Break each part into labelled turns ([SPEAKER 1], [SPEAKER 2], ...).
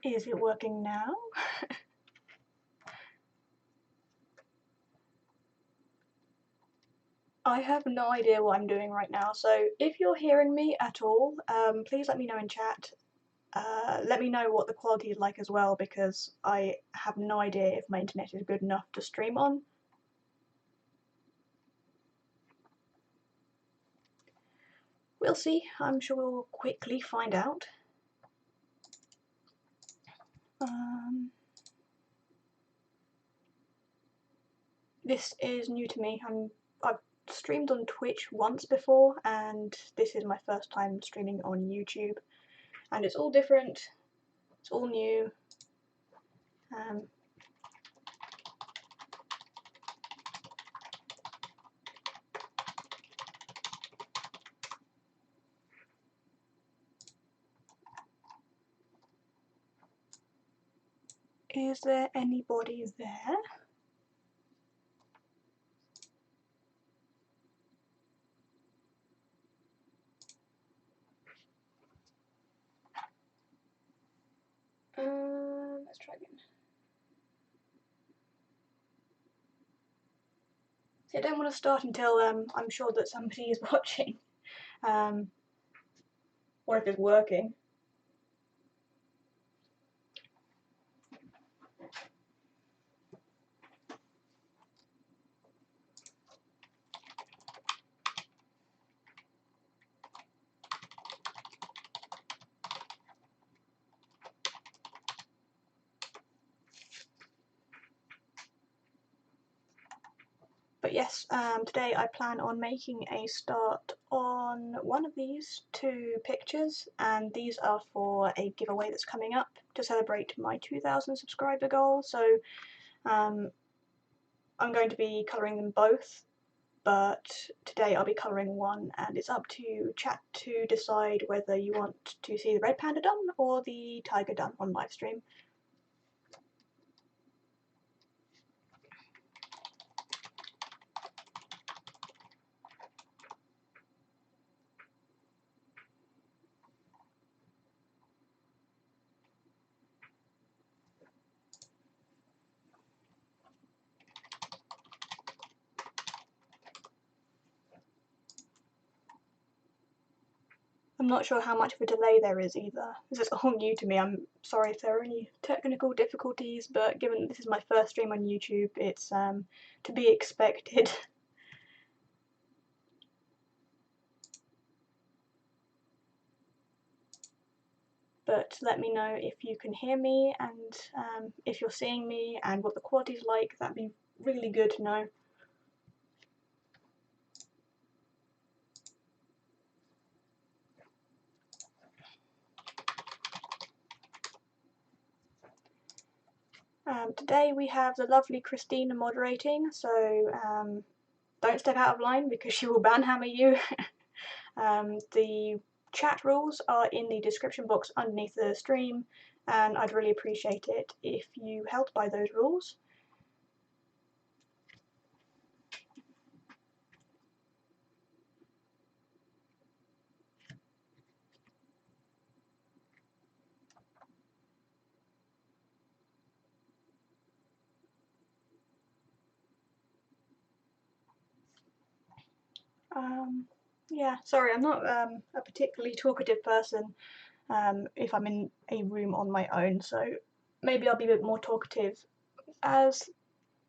[SPEAKER 1] Is it working now? I have no idea what I'm doing right now, so if you're hearing me at all, please let me know in chat. Let me know what the quality is like as well, because I have no idea if my internet is good enough to stream on. We'll see. I'm sure we'll quickly find out. This is new to me. I've streamed on Twitch once before, and this is my first time streaming on YouTube, and it's all different. It's all new. Is there anybody there? Let's try again. See, I don't want to start until I'm sure that somebody is watching, or if it's working. But yes, today I plan on making a start on one of these two pictures, and these are for a giveaway that's coming up to celebrate my 2,000 subscriber goal. So I'm going to be colouring them both, but today I'll be colouring one, and it's up to chat to decide whether you want to see the Red Panda done or the tiger done on livestream. I'm not sure how much of a delay there is either. This is all new to me. I'm sorry if there are any technical difficulties, but given this is my first stream on YouTube, it's to be expected. But let me know if you can hear me, and if you're seeing me, and what the quality's like. That'd be really good to know. Today we have the lovely Christina moderating, so don't step out of line because she will banhammer you. The chat rules are in the description box underneath the stream, and I'd really appreciate it if you held by those rules. Yeah, sorry, I'm not a particularly talkative person if I'm in a room on my own, so maybe I'll be a bit more talkative as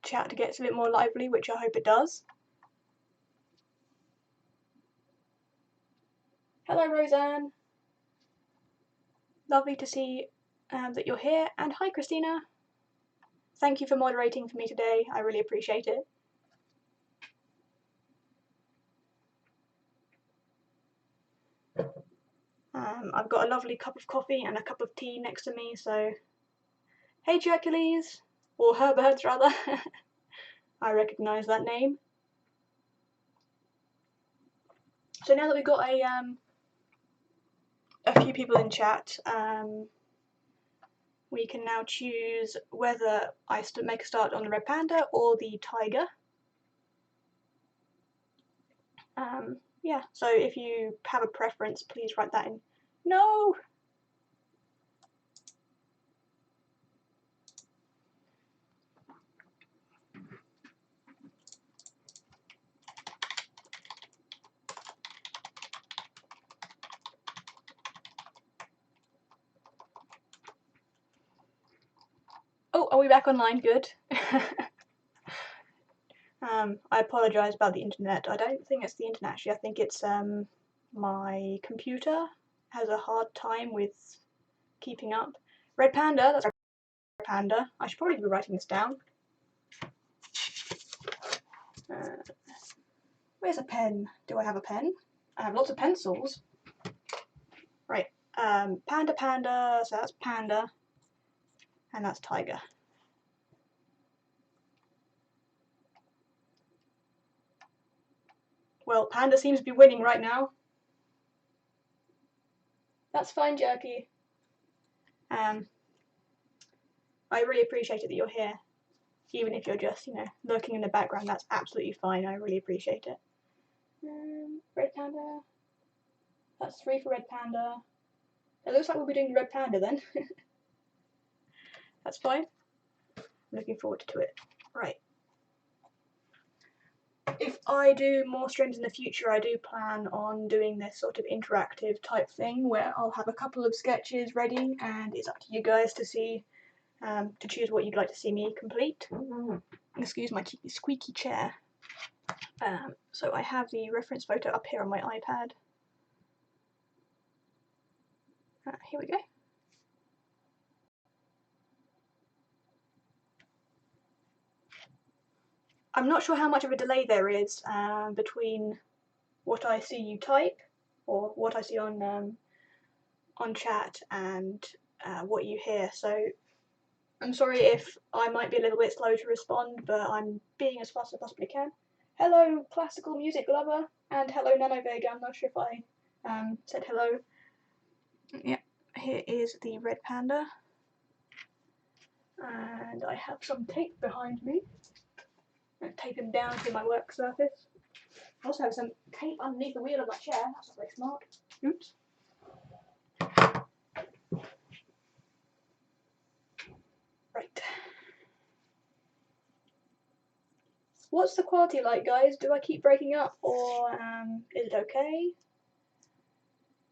[SPEAKER 1] chat gets a bit more lively, which I hope it does. Hello, Roseanne. Lovely to see that you're here, and hi, Christina. Thank you for moderating for me today. I really appreciate it. I've got a lovely cup of coffee and a cup of tea next to me, so hey Hercules, or Herberts rather. I recognise that name. So now that we've got a few people in chat. We can now choose whether I make a start on the Red Panda or the Tiger. Yeah, so if you have a preference, please write that in. No! Oh, are we back online? Good. I apologise about the internet. I don't think it's the internet actually. I think it's my computer has a hard time with keeping up. Red Panda, that's Red Panda. I should probably be writing this down. Where's a pen? Do I have a pen? I have lots of pencils. Right. Panda, Panda. So that's Panda. And that's Tiger. Well, Panda seems to be winning right now. That's fine, Jerky. I really appreciate it that you're here. Even if you're just, you know, lurking in the background, that's absolutely fine. I really appreciate it. Red Panda. That's 3 for Red Panda. It looks like we'll be doing Red Panda then. That's fine. I'm looking forward to it. Right. If I do more streams in the future, I do plan on doing this sort of interactive type thing where I'll have a couple of sketches ready and it's up to you guys to see, to choose what you'd like to see me complete. Excuse my squeaky chair. So I have the reference photo up here on my iPad. Here we go. I'm not sure how much of a delay there is between what I see you type or what I see on chat and what you hear. So I'm sorry if I might be a little bit slow to respond, but I'm being as fast as I possibly can. Hello, classical music lover, and hello, Nanovega. I'm not sure if I said hello. Yeah, here is the Red Panda. And I have some tape behind me. I'm going to tape him down to my work surface. I also have some tape underneath the wheel of my chair. That's not very smart. Oops. Right. What's the quality like, guys? Do I keep breaking up, or is it okay?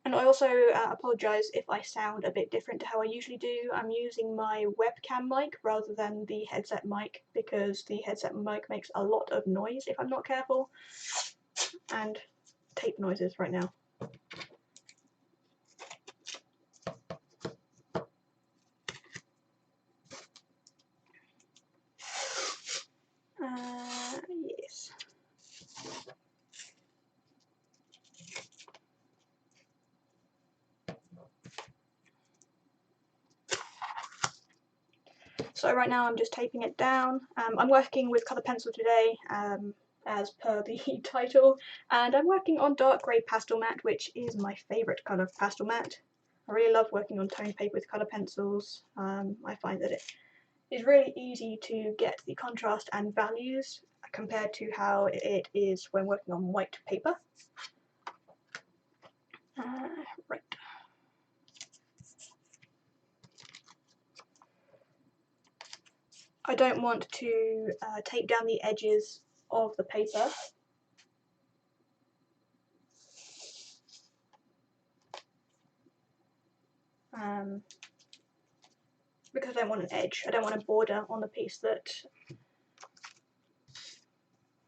[SPEAKER 1] And I also apologise if I sound a bit different to how I usually do. I'm using my webcam mic rather than the headset mic because the headset mic makes a lot of noise if I'm not careful. And tape noises right now. Yes. So right now I'm just taping it down. I'm working with colour pencil today, as per the title, and I'm working on dark grey Pastelmat, which is my favourite colour of Pastelmat. I really love working on toned paper with colour pencils. I find that it is really easy to get the contrast and values compared to how it is when working on white paper. Right. I don't want to tape down the edges of the paper. Because I don't want an edge. I don't want a border on the piece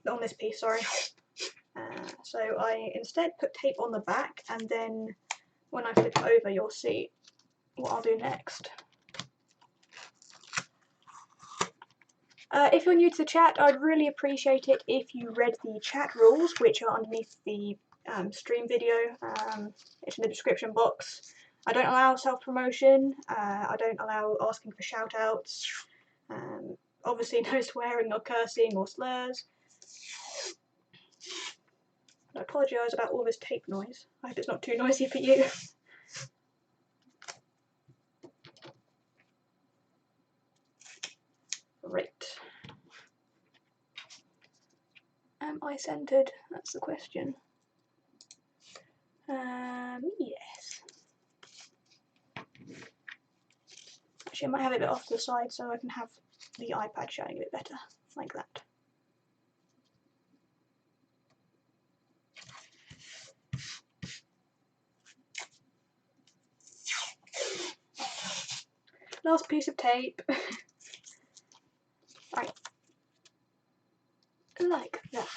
[SPEAKER 1] on this piece, sorry. So I instead put tape on the back, and then when I flip it over, you'll see what I'll do next. If you're new to the chat, I'd really appreciate it if you read the chat rules, which are underneath the stream video. It's in the description box. I don't allow self-promotion. I don't allow asking for shout-outs. Obviously no swearing or cursing or slurs. I apologise about all this tape noise. I hope it's not too noisy for you. I centered? That's the question. Yes. Actually, I might have it a bit off to the side so I can have the iPad showing a bit better, like that. Last piece of tape. Right. Like that.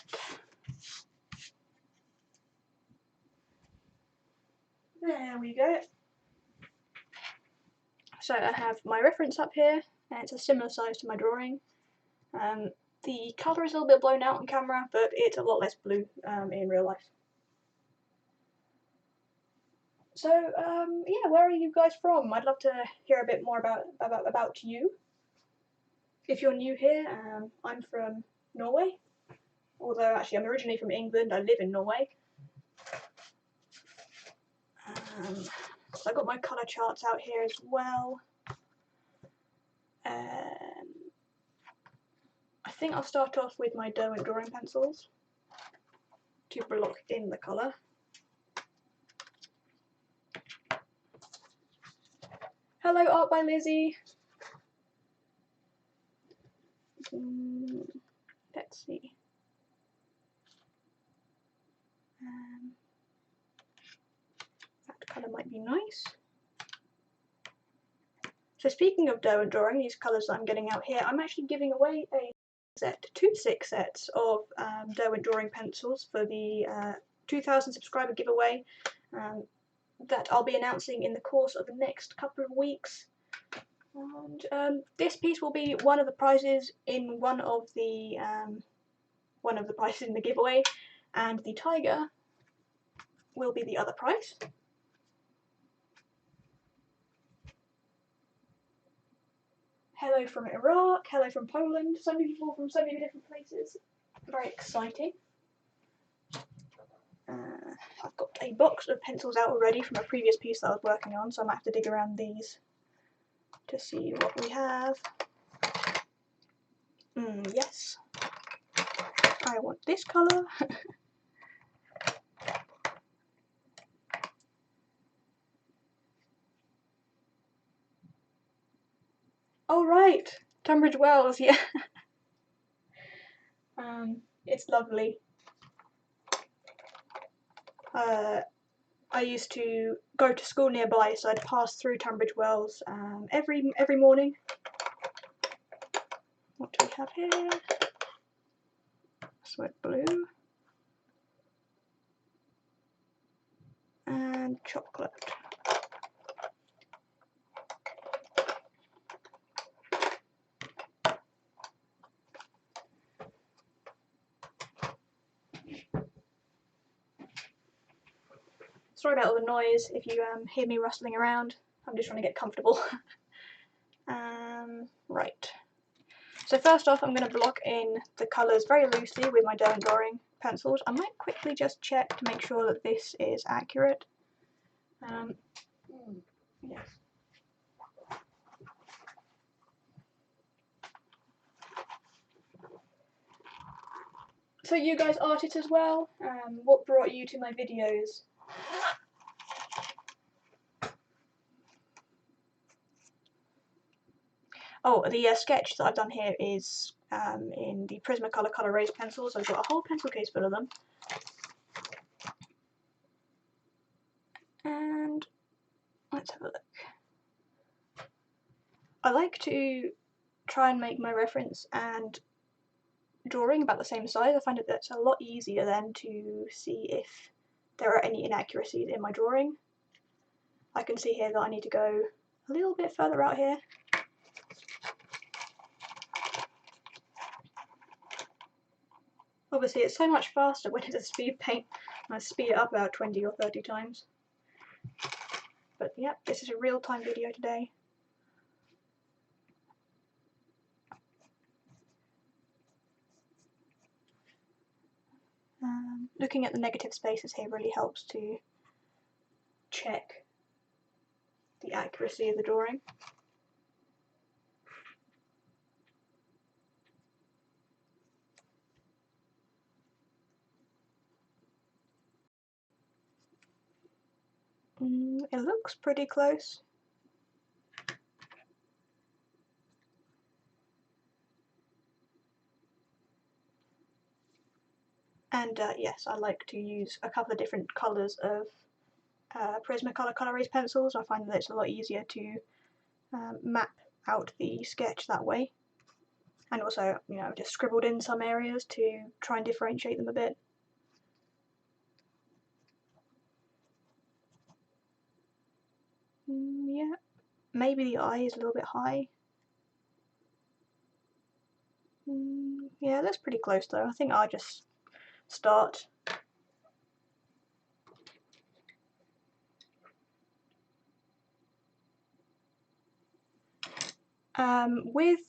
[SPEAKER 1] There we go. So I have my reference up here, and it's a similar size to my drawing. The colour is a little bit blown out on camera, but it's a lot less blue in real life. So yeah, where are you guys from? I'd love to hear a bit more about you. If you're new here, I'm from Norway. Although actually I'm originally from England, I live in Norway. So I've got my colour charts out here as well. I think I'll start off with my Derwent Drawing pencils to block in the colour. Hello, Art by Lizzie. Let's see. That colour might be nice. So speaking of Derwent Drawing, these colours that I'm getting out here, I'm actually giving away a set, 6 sets of Derwent Drawing pencils for the 2000 subscriber giveaway that I'll be announcing in the course of the next couple of weeks. And this piece will be one of the prizes in one of the prizes in the giveaway, and the tiger will be the other prize. Hello from Iraq, hello from Poland, so many people from so many different places. Very exciting. I've got a box of pencils out already from a previous piece that I was working on, so I might have to dig around these to see what we have. Yes. I want this colour. Oh right, Tunbridge Wells, yeah. It's lovely. I used to go to school nearby, so I'd pass through Tunbridge Wells every morning. What do we have here? Sweat blue and chocolate. Sorry about all the noise if you hear me rustling around. I'm just trying to get comfortable. Right. So first off, I'm going to block in the colours very loosely with my Derwent Drawing pencils. I might quickly just check to make sure that this is accurate. Yes. So you guys artists as well? What brought you to my videos? Oh, the sketch that I've done here is in the Prismacolor col-erase pencils. I've got a whole pencil case full of them. And let's have a look. I like to try and make my reference and drawing about the same size. I find that that's a lot easier then to see if there are any inaccuracies in my drawing. I can see here that I need to go a little bit further out here. Obviously it's so much faster when it's a speed paint. I speed it up about 20 or 30 times. But yep, this is a real-time video today. Looking at the negative spaces here really helps to check the accuracy of the drawing. It looks pretty close. And yes, I like to use a couple of different colours of Prismacolor col-erase pencils. I find that it's a lot easier to map out the sketch that way. And also, you know, just scribbled in some areas to try and differentiate them a bit. Yeah, maybe the eye is a little bit high. Yeah, that's pretty close though. I think I'll just start. With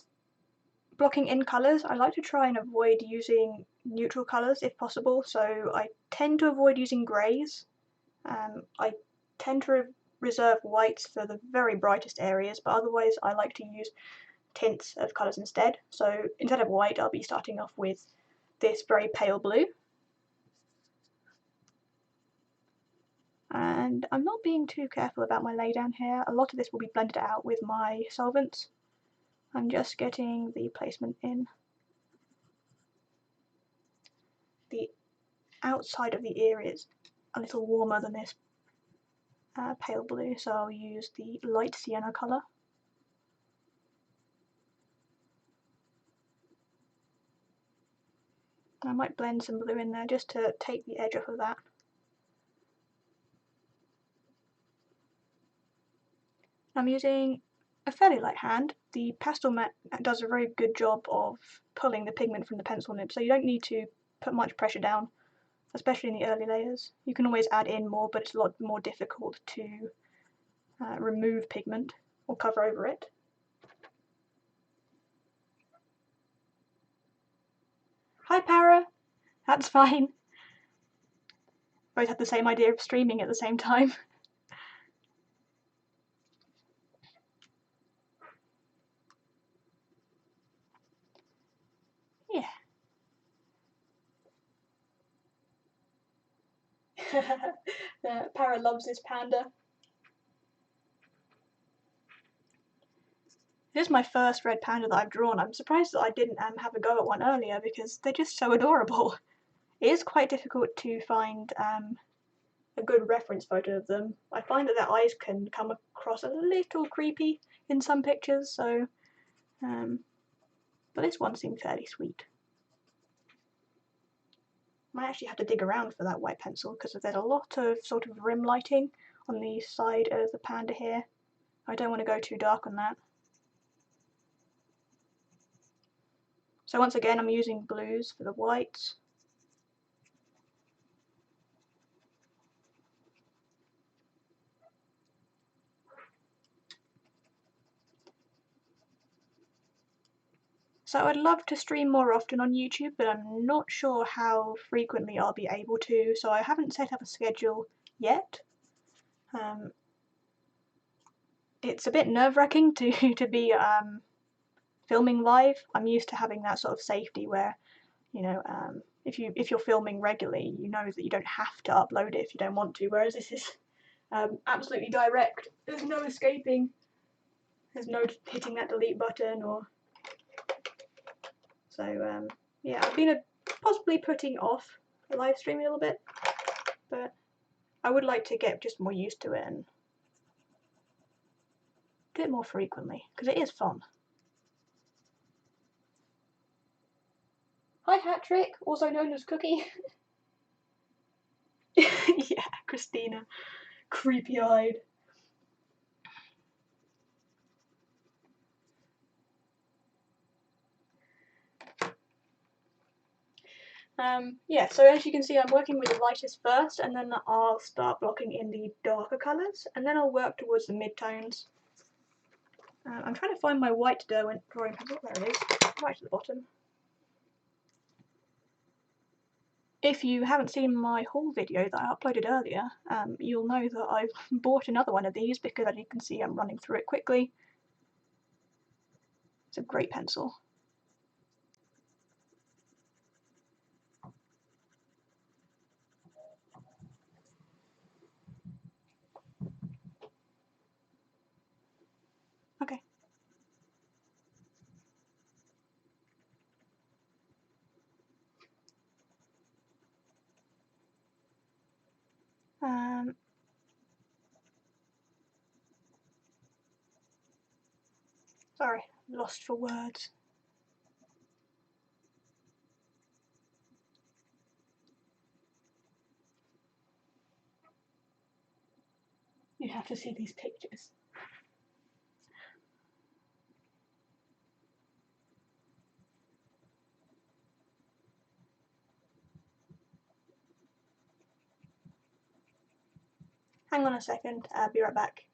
[SPEAKER 1] blocking in colours, I like to try and avoid using neutral colours if possible, so I tend to avoid using greys. I tend to reserve whites for the very brightest areas, but otherwise I like to use tints of colours instead. So instead of white, I'll be starting off with this very pale blue. And I'm not being too careful about my laydown here. A lot of this will be blended out with my solvents. I'm just getting the placement in. The outside of the ear is a little warmer than this pale blue, so I'll use the light sienna colour. I might blend some blue in there just to take the edge off of that. I'm using a fairly light hand. The Pastelmat does a very good job of pulling the pigment from the pencil nib, so you don't need to put much pressure down, especially in the early layers. You can always add in more, but it's a lot more difficult to remove pigment or cover over it. Hi Para! That's fine. Both had the same idea of streaming at the same time. Yeah. Para loves this panda. This is my first red panda that I've drawn. I'm surprised that I didn't have a go at one earlier because they're just so adorable. It is quite difficult to find a good reference photo of them. I find that their eyes can come across a little creepy in some pictures, so but this one seemed fairly sweet. Might actually have to dig around for that white pencil because there's a lot of sort of rim lighting on the side of the panda here. I don't want to go too dark on that. So once again I'm using blues for the whites. So I'd love to stream more often on YouTube, but I'm not sure how frequently I'll be able to, so I haven't set up a schedule yet. It's a bit nerve-wracking to be filming live. I'm used to having that sort of safety where, you know, if you're filming regularly, you know that you don't have to upload it if you don't want to, whereas this is absolutely direct. There's no escaping. There's no hitting that delete button or... So yeah, I've been possibly putting off the live stream a little bit, but I would like to get just more used to it and do it more frequently because it is fun. Hi Hattrick, also known as Cookie. Yeah, Christina, creepy-eyed. Yeah, so as you can see I'm working with the lightest first, and then I'll start blocking in the darker colours, and then I'll work towards the mid-tones. I'm trying to find my white Derwent Drawing pencil. There it is, right at the bottom. If you haven't seen my haul video that I uploaded earlier, you'll know that I've bought another one of these because, as you can see, I'm running through it quickly. It's a great pencil. Sorry, lost for words. You have to see these pictures. Hang on a second, I'll be right back.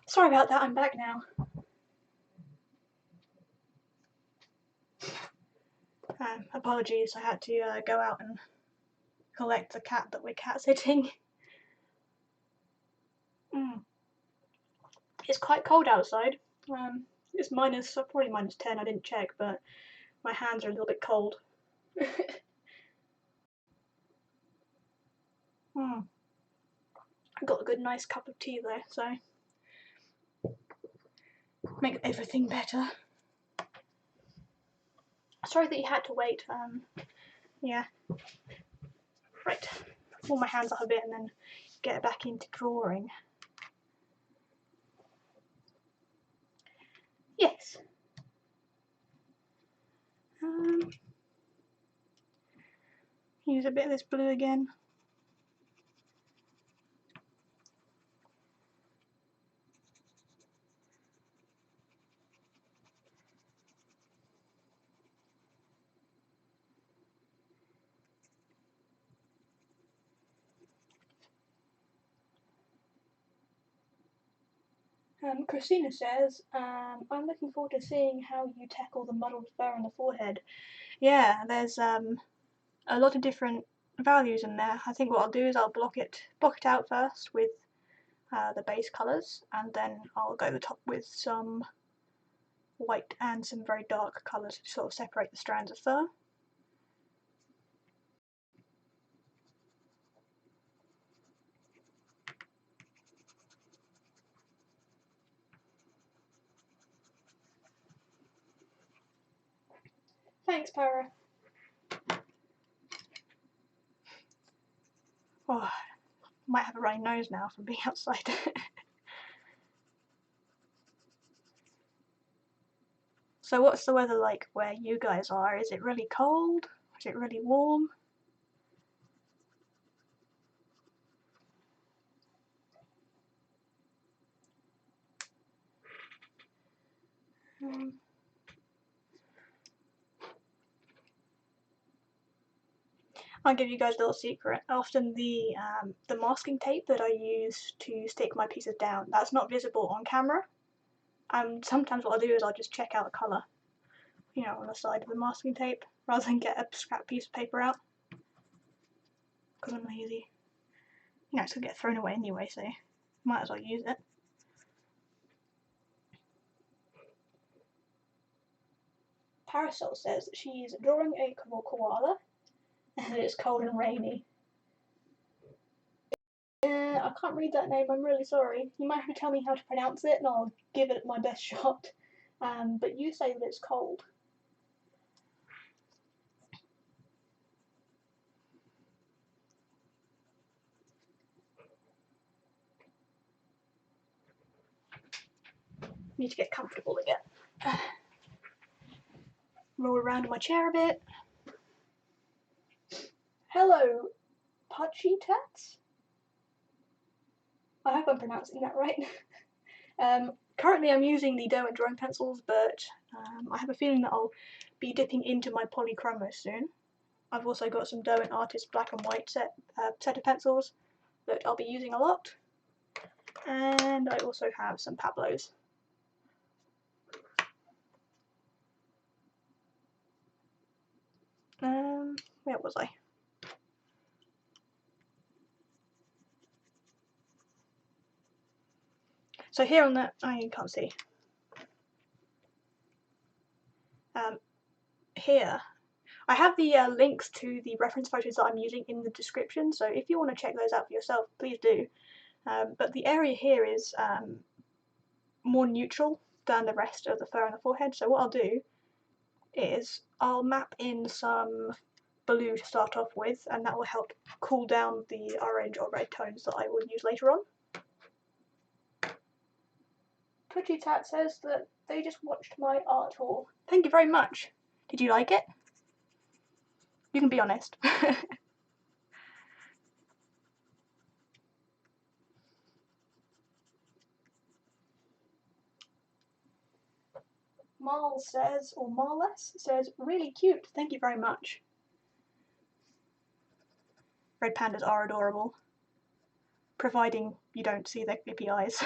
[SPEAKER 1] Sorry about that, I'm back now. Apologies, I had to go out and collect the cat that we're cat sitting. It's quite cold outside. It's probably minus 10, I didn't check, but my hands are a little bit cold. I got a good nice cup of tea there, so make everything better. Sorry that you had to wait. Yeah. Right. Warm my hands up a bit and then get back into drawing. Yes. Use a bit of this blue again. Christina says, I'm looking forward to seeing how you tackle the muddled fur on the forehead. Yeah, there's a lot of different values in there. I think what I'll do is I'll block it out first with the base colours, and then I'll go the top with some white and some very dark colours to sort of separate the strands of fur. Thanks, Para. Oh, might have a runny nose now from being outside. So what's the weather like where you guys are? Is it really cold? Is it really warm? I'll give you guys a little secret. Often the masking tape that I use to stick my pieces down, that's not visible on camera. Sometimes what I'll do is I'll just check out the colour, you know, on the side of the masking tape, rather than get a scrap piece of paper out. Because I'm lazy. You know, it's going to get thrown away anyway, so might as well use it. Parasol says that she's drawing a koala and it's cold and rainy. I can't read that name, I'm really sorry. You might have to tell me how to pronounce it and I'll give it my best shot. But you say that it's cold. Need to get comfortable again. Roll around in my chair a bit. Hello, Pudgy Tats? I hope I'm pronouncing that right. Currently I'm using the Derwent Drawing pencils, but I have a feeling that I'll be dipping into my Polychromos soon. I've also got some Derwent Artist black and white set of pencils that I'll be using a lot. And I also have some Pablos. Where was I? So here on the, you can't see. Here, I have the links to the reference photos that I'm using in the description, so if you want to check those out for yourself, please do. But the area here is more neutral than the rest of the fur on the forehead, so what I'll do is I'll map in some blue to start off with, and that will help cool down the orange or red tones that I will use later on. Pudgy Tat says that they just watched my art tour. Thank you very much. Did you like it? You can be honest. Marl says, or Marless says, really cute. Thank you very much. Red pandas are adorable, providing you don't see their creepy eyes.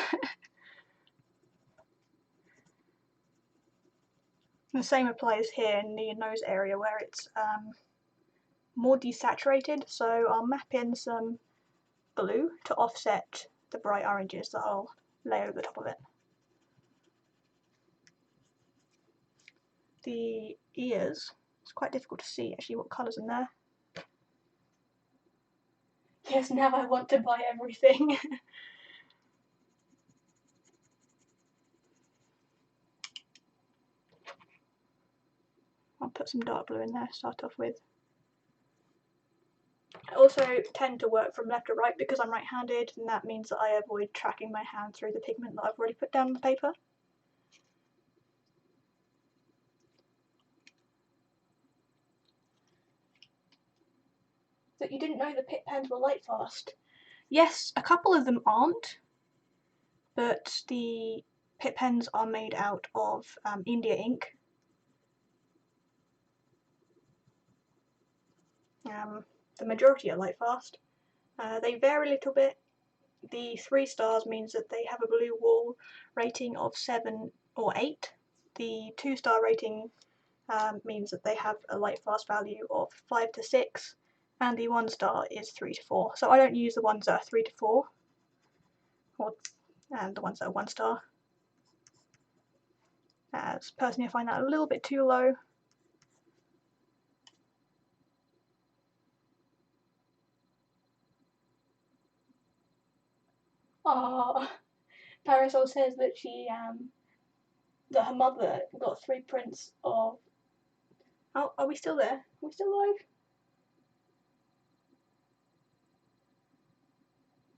[SPEAKER 1] The same applies here in the nose area where it's more desaturated, so I'll map in some blue to offset the bright oranges that I'll lay over the top of it. The ears, it's quite difficult to see actually what colour's in there. Yes, now I want to buy everything. I'll put some dark blue in there to start off with. I also tend to work from left to right because I'm right-handed, and that means that I avoid tracking my hand through the pigment that I've already put down on the paper. That you didn't know the Pitt pens were light fast. Yes, a couple of them aren't, but the Pitt pens are made out of India ink. The majority are light fast. They vary a little bit. The 3 stars means that they have a blue wall rating of 7 or 8. The 2-star rating means that they have a light fast value of 5 to 6, and the 1-star is 3 to 4. So I don't use the ones that are 3 to 4, and the ones that are 1-star. As personally I find that a little bit too low. Parasol says that that her mother got 3 prints of. Oh, are we still there? Are we still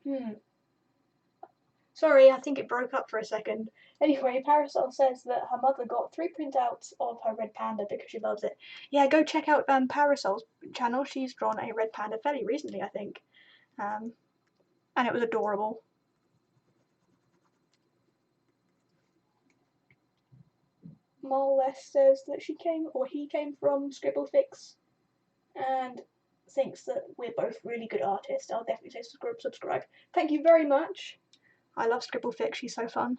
[SPEAKER 1] live? Sorry, I think it broke up for a second. Anyway, Parasol says that her mother got 3 printouts of her Red Panda because she loves it. Yeah, go check out Parasol's channel. She's drawn a Red Panda fairly recently, I think. And it was adorable. Marless says that he came from Scribblefix and thinks that we're both really good artists. I'll definitely say subscribe. Thank you very much. I love Scribblefix, she's so fun.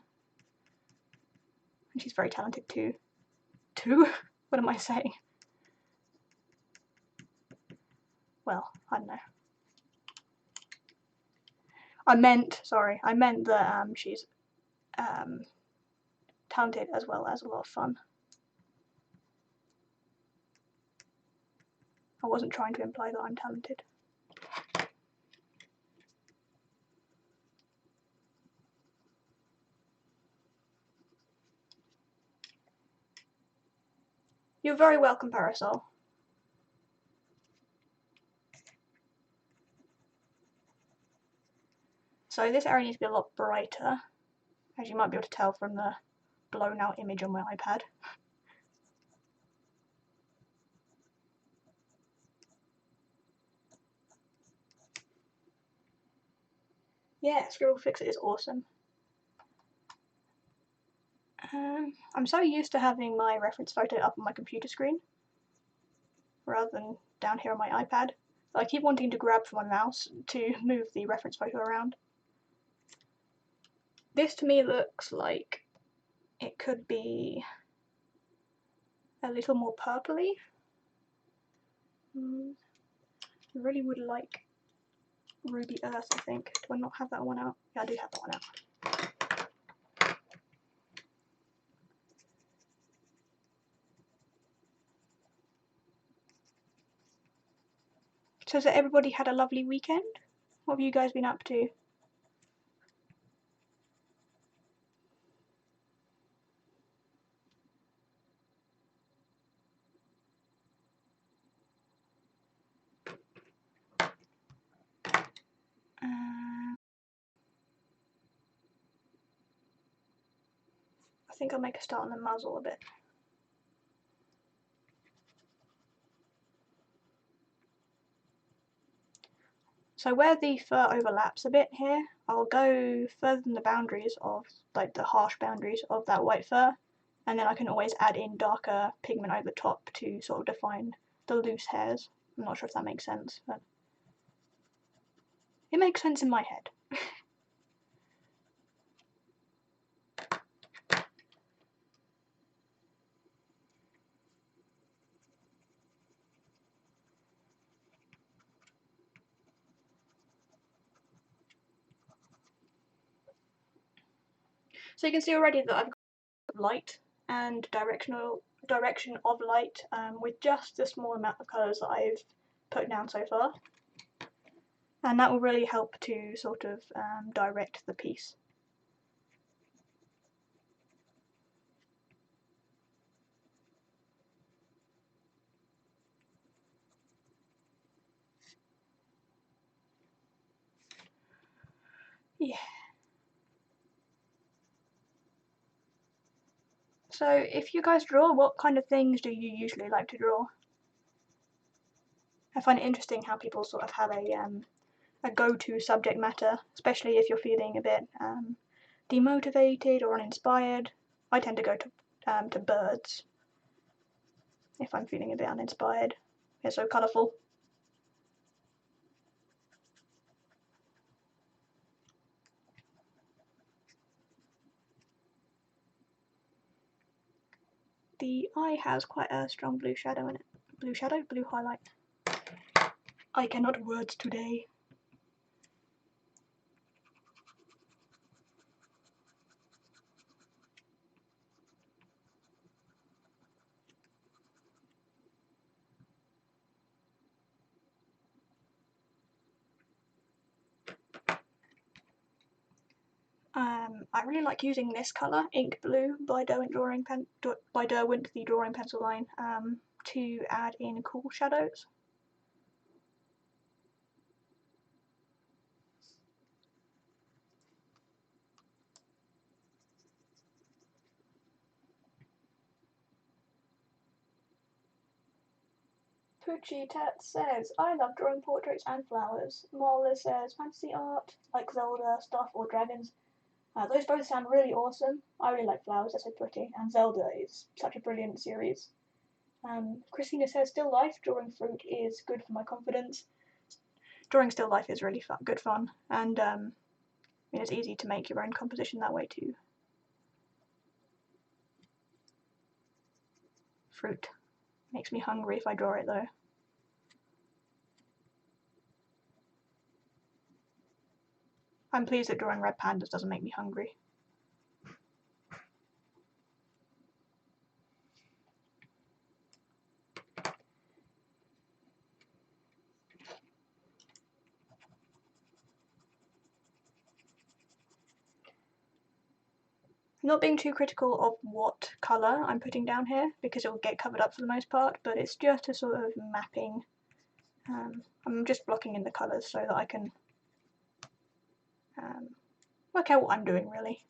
[SPEAKER 1] And she's very talented too. What am I saying? Well, I don't know. I meant that she's talented as well as a lot of fun. I wasn't trying to imply that I'm talented. You're very welcome, Parasol. So this area needs to be a lot brighter, as you might be able to tell from the blown out image on my iPad. Yeah, Scribblefix is awesome. I'm so used to having my reference photo up on my computer screen rather than down here on my iPad. I keep wanting to grab for my mouse to move the reference photo around. This to me looks like it could be a little more purpley. I really would like Ruby Earth, I think. Do I not have that one out? Yeah, I do have that one out. So has everybody had a lovely weekend? What have you guys been up to? I think I'll make a start on the muzzle a bit. So where the fur overlaps a bit here, I'll go further than the boundaries of, like the harsh boundaries of that white fur, and then I can always add in darker pigment over the top to sort of define the loose hairs. I'm not sure if that makes sense, but it makes sense in my head. So you can see already that I've got light and direction of light with just the small amount of colours that I've put down so far, and that will really help to sort of direct the piece. Yeah. So if you guys draw, what kind of things do you usually like to draw? I find it interesting how people sort of have a go-to subject matter, especially if you're feeling a bit demotivated or uninspired. I tend to go to birds if I'm feeling a bit uninspired. They're so colourful. The eye has quite a strong blue shadow in it. Blue shadow? Blue highlight. I cannot words today. I really like using this colour, ink blue, by Derwent the drawing pencil line, to add in cool shadows. Poochie Tat says, I love drawing portraits and flowers. Marla says, fantasy art, like Zelda stuff or dragons. Those both sound really awesome. I really like flowers, they're so pretty, and Zelda is such a brilliant series. Christina says, still life, drawing fruit is good for my confidence. Drawing still life is really good fun, and I mean, it's easy to make your own composition that way too. Fruit makes me hungry if I draw it though. I'm pleased that drawing red pandas doesn't make me hungry. I'm not being too critical of what colour I'm putting down here because it will get covered up for the most part, but it's just a sort of mapping. I'm just blocking in the colours so that I can work out what I'm doing really.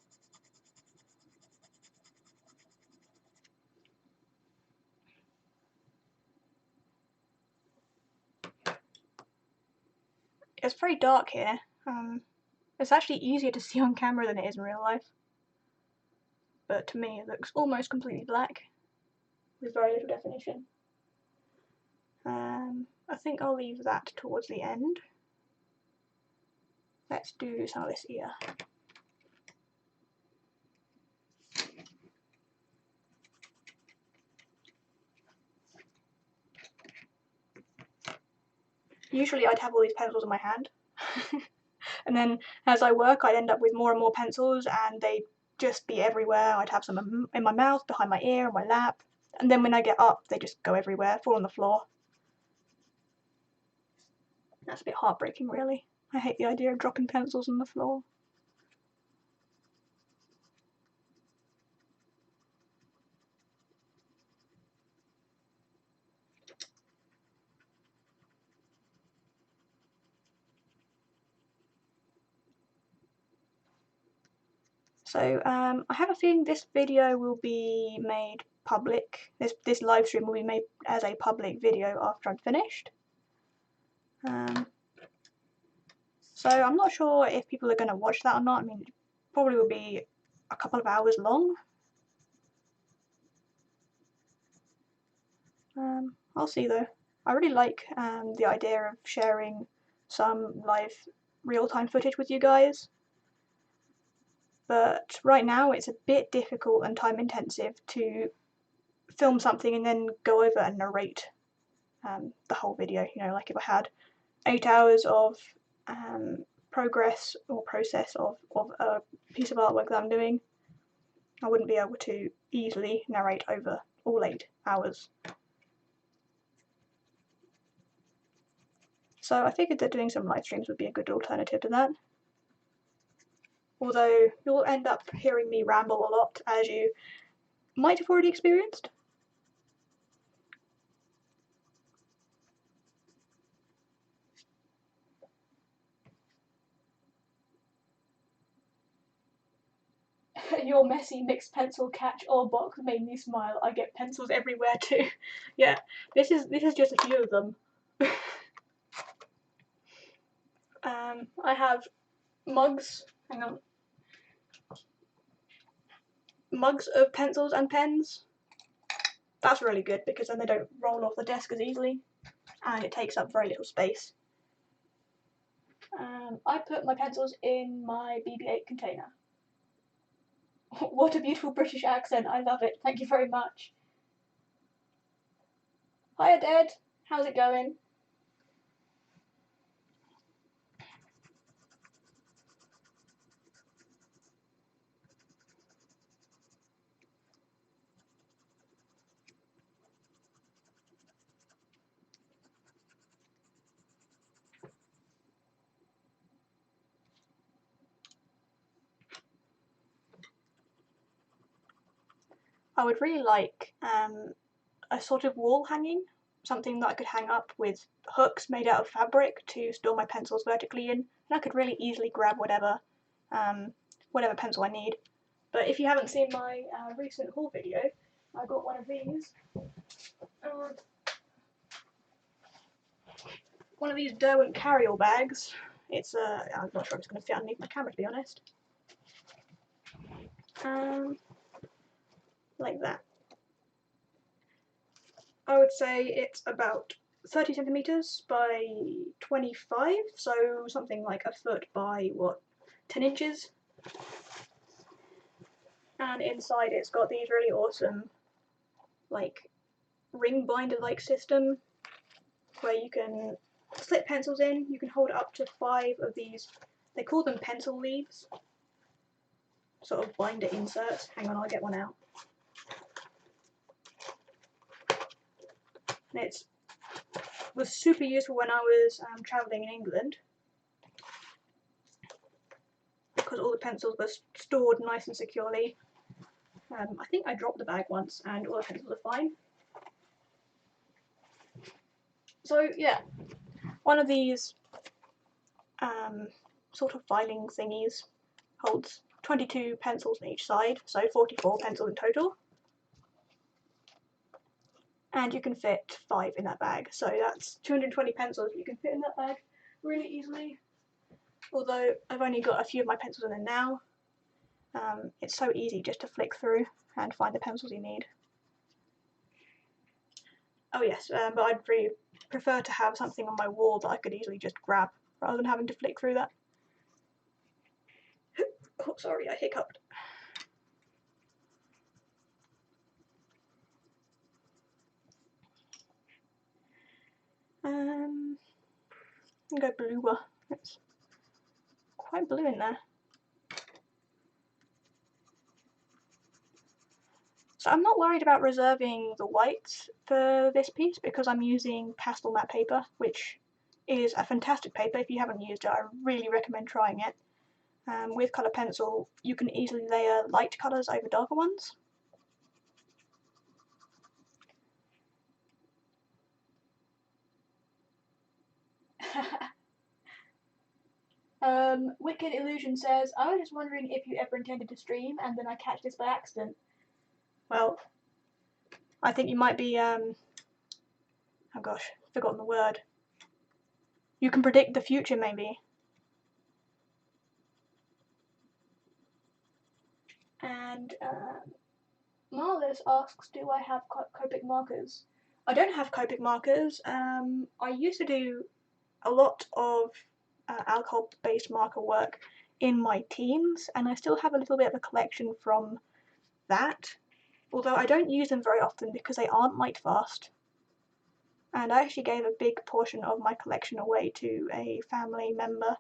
[SPEAKER 1] It's very dark here. It's actually easier to see on camera than it is in real life. But to me it looks almost completely black with very little definition. I think I'll leave that towards the end. Let's do some of this ear. Usually I'd have all these pencils in my hand and then as I work I'd end up with more and more pencils and they'd just be everywhere. I'd have some in my mouth, behind my ear, on my lap, and then when I get up they just go everywhere, fall on the floor. That's a bit heartbreaking really. I hate the idea of dropping pencils on the floor. So I have a feeling this video will be made public. This live stream will be made as a public video after I'm finished. So I'm not sure if people are going to watch that or not. I mean, it probably will be a couple of hours long. I'll see though. I really like the idea of sharing some live real-time footage with you guys. But right now it's a bit difficult and time intensive to film something and then go over and narrate the whole video. You know, like if I had 8 hours of progress or process of a piece of artwork that I'm doing, I wouldn't be able to easily narrate over all 8 hours. So I figured that doing some live streams would be a good alternative to that. Although you'll end up hearing me ramble a lot, as you might have already experienced. Your messy mixed pencil catch all box made me smile. I get pencils everywhere too. Yeah, this is just a few of them. I have mugs. Hang on. Mugs of pencils and pens. That's really good because then they don't roll off the desk as easily, and it takes up very little space. I put my pencils in my BB-8 container. What a beautiful British accent, I love it, thank you very much. Hiya Dad, how's it going? I would really like a sort of wall hanging, something that I could hang up with hooks made out of fabric to store my pencils vertically in, and I could really easily grab whatever pencil I need. But if you haven't seen my recent haul video, I got one of these. One of these Derwent carry-all bags. It's I'm not sure if it's going to fit underneath my camera, to be honest. Like that. I would say it's about 30 centimeters by 25, so something like a foot by what, 10 inches. And inside it's got these really awesome, like, ring binder-like system where you can slip pencils in. You can hold up to 5 of these. They call them pencil leaves. Sort of binder inserts. Hang on, I'll get one out. And it was super useful when I was travelling in England, because all the pencils were stored nice and securely. I think I dropped the bag once and all the pencils are fine. So yeah, one of these sort of filing thingies holds 22 pencils on each side, so 44 pencils in total. And you can fit 5 in that bag, so that's 220 pencils you can fit in that bag really easily. Although I've only got a few of my pencils in there now, it's so easy just to flick through and find the pencils you need. Oh yes, but I'd really prefer to have something on my wall that I could easily just grab rather than having to flick through that. Oh, sorry, I hiccuped. I'll go bluer. It's quite blue in there. So I'm not worried about reserving the whites for this piece because I'm using Pastelmat paper, which is a fantastic paper. If you haven't used it, I really recommend trying it. With colour pencil, you can easily layer light colours over darker ones. Wicked Illusion says, I was just wondering if you ever intended to stream and then I catch this by accident. Well, I think you might be, oh gosh, forgotten the word. You can predict the future, maybe. And Marlis asks, do I have Copic markers? I don't have Copic markers. I used to do a lot of alcohol-based marker work in my teens, and I still have a little bit of a collection from that, although I don't use them very often because they aren't light fast. And I actually gave a big portion of my collection away to a family member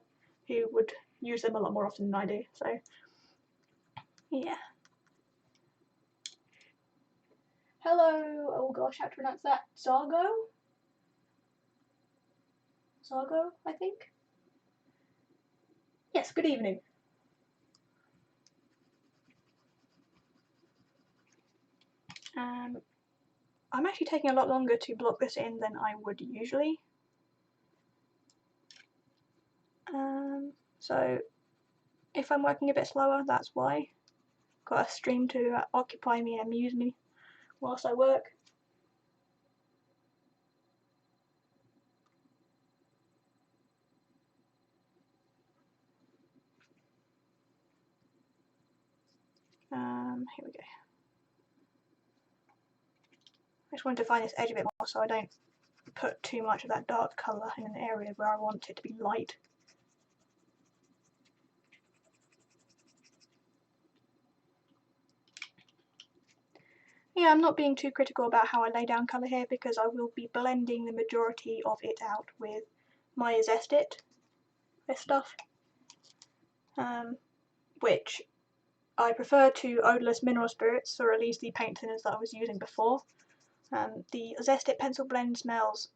[SPEAKER 1] who would use them a lot more often than I do, so yeah. Hello, oh gosh, how to pronounce that? Zargo? Zargo, I think? Yes, good evening. I'm actually taking a lot longer to block this in than I would usually. So if I'm working a bit slower, that's why. Got a stream to occupy me and amuse me whilst I work. Here we go. I just wanted to find this edge a bit more so I don't put too much of that dark colour in an area where I want it to be light. Yeah, I'm not being too critical about how I lay down colour here because I will be blending the majority of it out with my Zest-It, this stuff, which I prefer to odourless mineral spirits, or at least the paint thinners that I was using before. The Zest-It pencil blend smells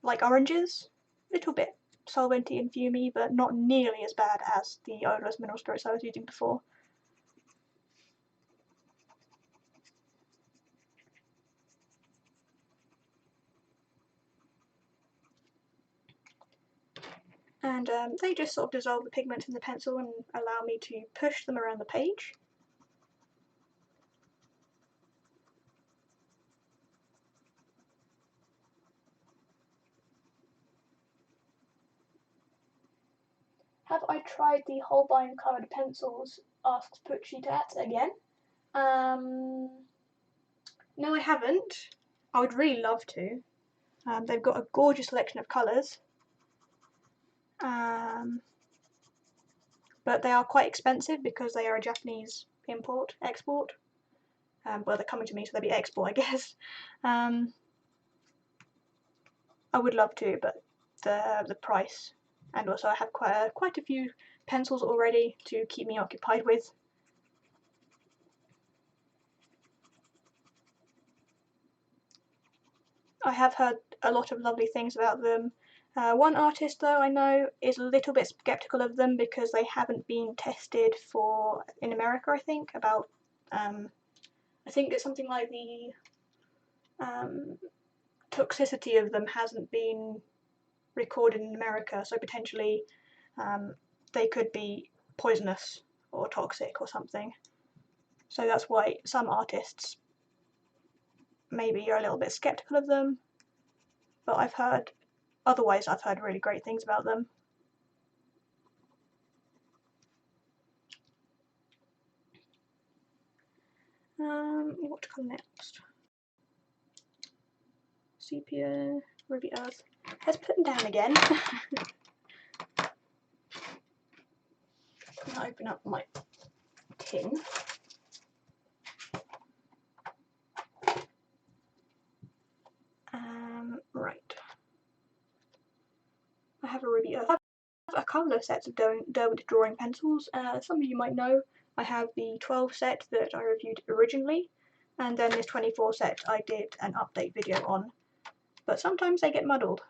[SPEAKER 1] like oranges, a little bit solventy and fumey, but not nearly as bad as the odourless mineral spirits I was using before. And they just sort of dissolve the pigments in the pencil and allow me to push them around the page. Have I tried the Holbein coloured pencils? Asks Puccitat again. No, I haven't. I would really love to. They've got a gorgeous selection of colours. But they are quite expensive because they are a Japanese export. Well, they're coming to me, so they'll be export, I guess. I would love to, but the price, and also I have quite a few pencils already to keep me occupied with. I have heard a lot of lovely things about them. One artist, though, I know is a little bit skeptical of them because they haven't been tested in America, I think, about, I think it's something like the toxicity of them hasn't been recorded in America, so potentially they could be poisonous or toxic or something. So that's why some artists maybe are a little bit skeptical of them, but I've heard really great things about them. What colour next? Sepia, Ruby Earth. Let's put them down again. I'll open up my tin. Right. I have a Ruby Earth. I have a couple of sets of Derwent Drawing pencils. Some of you might know I have the 12 set that I reviewed originally, and then this 24 set I did an update video on, but sometimes they get muddled.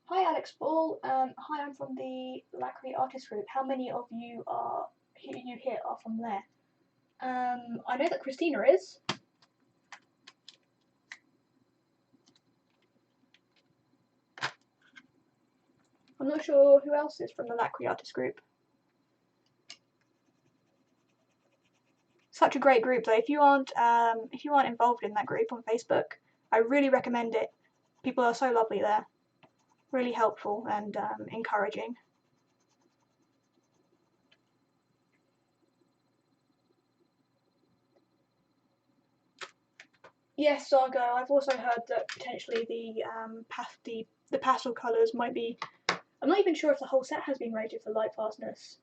[SPEAKER 1] Hi Alex Ball, hi, I'm from the Lacquery Artist Group. How many of you here are from there? I know that Christina is. I'm not sure who else is from the Lacquery Artist Group. Such a great group though. If you aren't involved in that group on Facebook, I really recommend it. People are so lovely there, really helpful and encouraging. Yes, Zargo. I've also heard that potentially the pastel colours might be. I'm not even sure if the whole set has been rated for light fastness.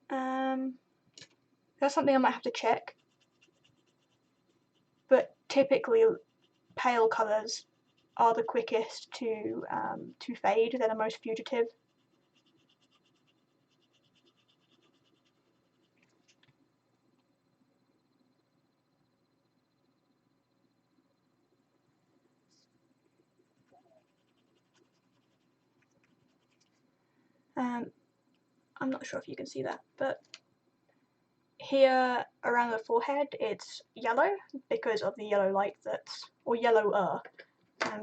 [SPEAKER 1] That's something I might have to check. But typically, pale colours are the quickest to fade. They're the most fugitive. I'm not sure if you can see that, but here around the forehead it's yellow because of the yellow light that's, or yellower,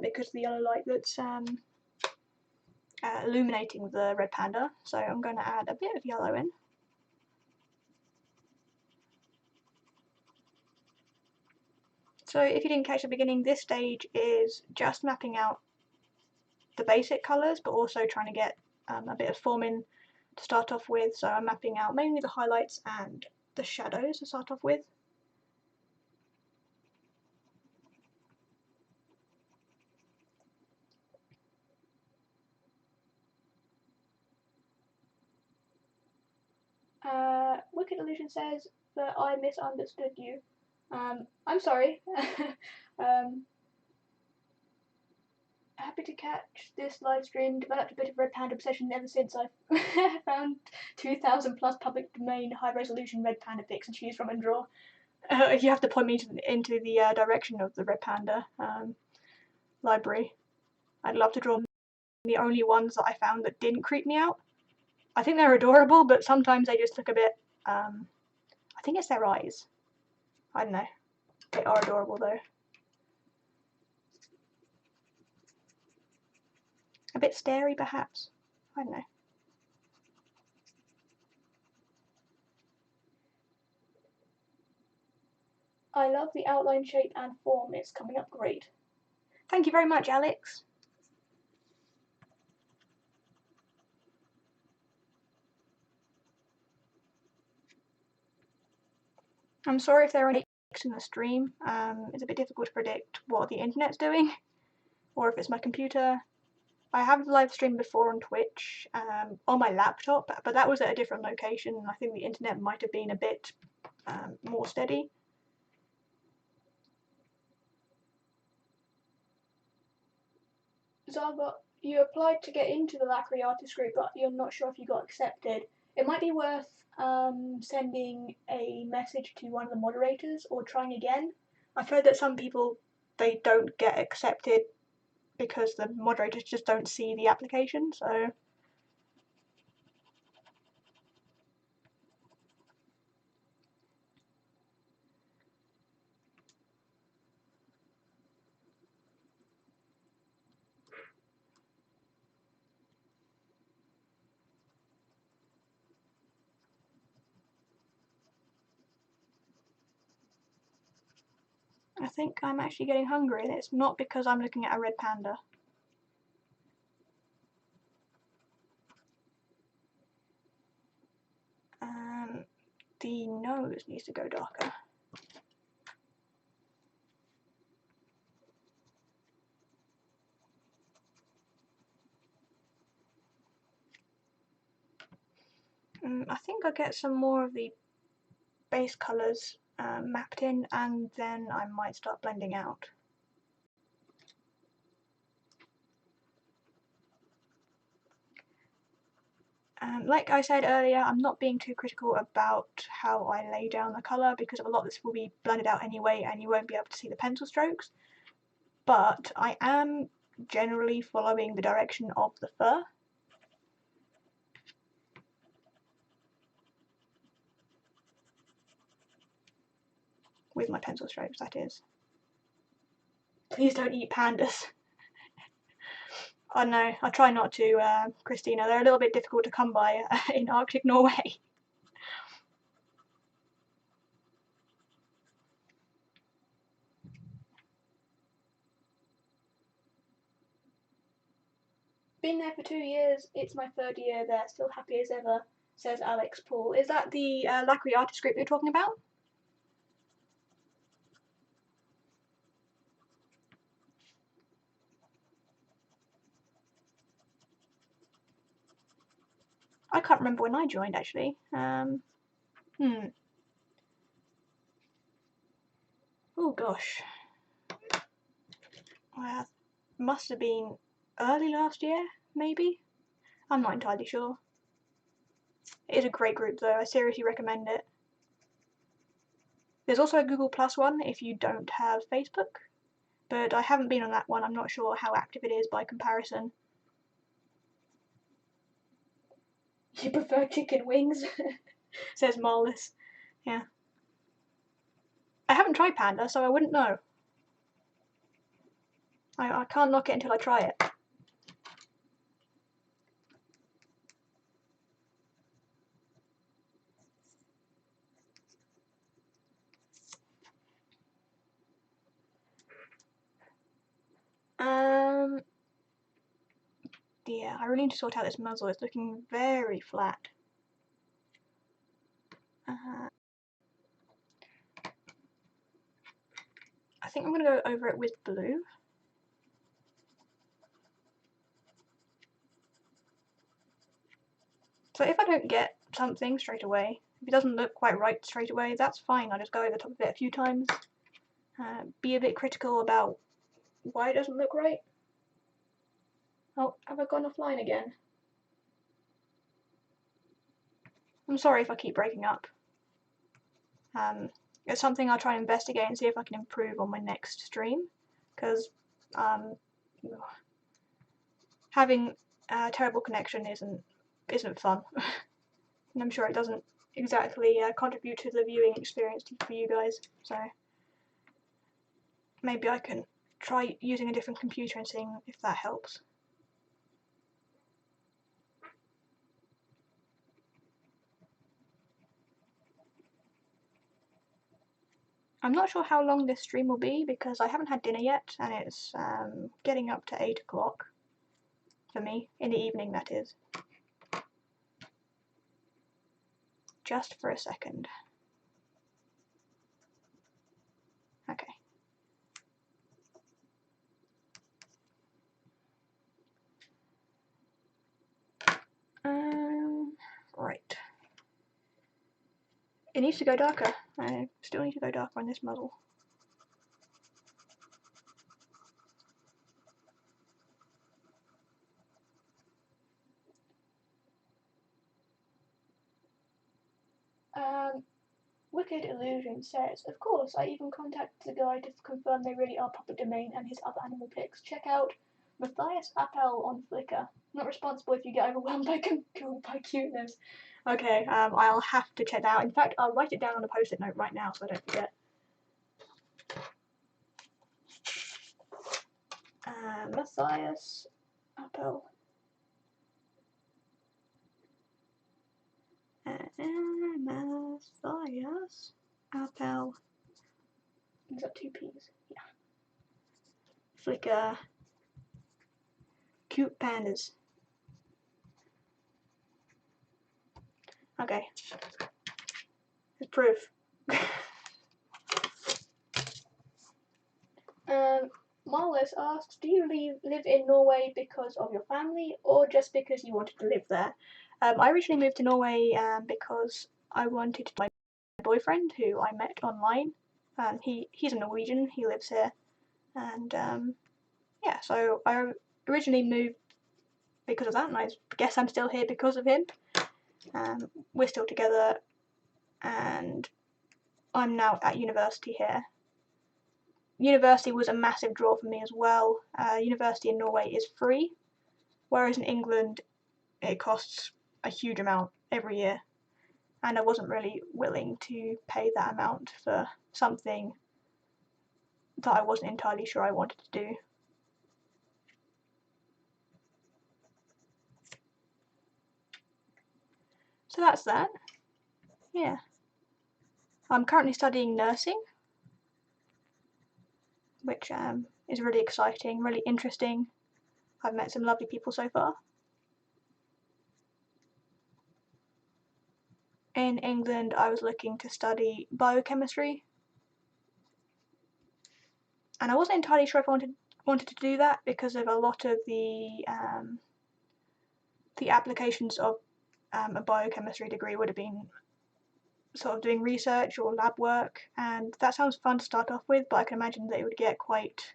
[SPEAKER 1] because of the yellow light that's illuminating the red panda. So I'm going to add a bit of yellow in. So if you didn't catch the beginning, this stage is just mapping out the basic colours, but also trying to get a bit of form in to start off with. So I'm mapping out mainly the highlights and the shadows to start off with. Wicked Illusion says that I misunderstood you. I'm sorry. Happy to catch this live stream. Developed a bit of Red Panda obsession ever since I found 2,000 plus public domain high resolution Red Panda pics to choose from and draw. You have to point me into the direction of the Red Panda library. I'd love to draw the only ones that I found that didn't creep me out. I think they're adorable, but sometimes they just look a bit, I think it's their eyes. I don't know. They are adorable though. A bit starey perhaps. I don't know. I love the outline, shape and form. It's coming up great. Thank you very much, Alex. I'm sorry if there are any breaks in the stream. It's a bit difficult to predict what the internet's doing, or if it's my computer. I have live streamed before on Twitch on my laptop, but that was at a different location, and I think the internet might have been a bit more steady. Zaga, you applied to get into the Lacquery Artist group, but you're not sure if you got accepted. It might be worth sending a message to one of the moderators or trying again. I've heard that some people, they don't get accepted because the moderators just don't see the application, so. I think I'm actually getting hungry, and it's not because I'm looking at a red panda. The nose needs to go darker. I think I'll get some more of the base colours mapped in, and then I might start blending out. Like I said earlier, I'm not being too critical about how I lay down the colour because a lot of this will be blended out anyway and you won't be able to see the pencil strokes. But I am generally following the direction of the fur. With my pencil strokes, that is. Please don't eat pandas. I know, I try not to, Christina. They're a little bit difficult to come by in Arctic Norway. Been there for 2 years. It's my 3rd year there. Still happy as ever, says Alex Paul. Is that the Lacquery Artist group you're talking about? I can't remember when I joined actually. Oh gosh. Must have been early last year, maybe? I'm not entirely sure. It is a great group though, I seriously recommend it. There's also a Google Plus one if you don't have Facebook, but I haven't been on that one. I'm not sure how active it is by comparison. You prefer chicken wings? Says Marlis. Yeah. I haven't tried Panda, so I wouldn't know. I can't knock it until I try it. Yeah, I really need to sort out this muzzle. It's looking very flat. I think I'm going to go over it with blue. So if I don't get something straight away, if it doesn't look quite right straight away, that's fine. I'll just go over the top of it a few times. Be a bit critical about why it doesn't look right. Oh, have I gone offline again? I'm sorry if I keep breaking up. It's something I'll try and investigate and see if I can improve on my next stream, because having a terrible connection isn't fun, and I'm sure it doesn't exactly contribute to the viewing experience for you guys. So maybe I can try using a different computer and seeing if that helps. I'm not sure how long this stream will be because I haven't had dinner yet, and it's getting up to 8 o'clock for me, in the evening that is. Just for a second. Okay. Right. It needs to go darker. I still need to go darker on this muzzle. Wicked Illusion says, of course, I even contacted the guy to confirm they really are public domain and his other animal pics. Check out Matthias Appel on Flickr. Not responsible if you get overwhelmed by cuteness. Okay, I'll have to check that out. In fact, I'll write it down on a post-it note right now so I don't forget. Matthias Appel. Matthias Appel. Is that 2 P's? Yeah. Flickr. Cute pandas. Okay. There's proof. Marlis asks, do you live in Norway because of your family or just because you wanted to live there? I originally moved to Norway because I wanted my boyfriend, who I met online. He's a Norwegian, he lives here. And yeah, so I originally moved because of that, and I guess I'm still here because of him. We're still together, and I'm now at university here. University was a massive draw for me as well. University in Norway is free, whereas in England it costs a huge amount every year, and I wasn't really willing to pay that amount for something that I wasn't entirely sure I wanted to do. So that's that. Yeah. I'm currently studying nursing, which is really exciting, really interesting. I've met some lovely people so far. In England, I was looking to study biochemistry, and I wasn't entirely sure if I wanted to do that because of a lot of the applications of a biochemistry degree would have been sort of doing research or lab work, and that sounds fun to start off with, but I can imagine that it would get quite,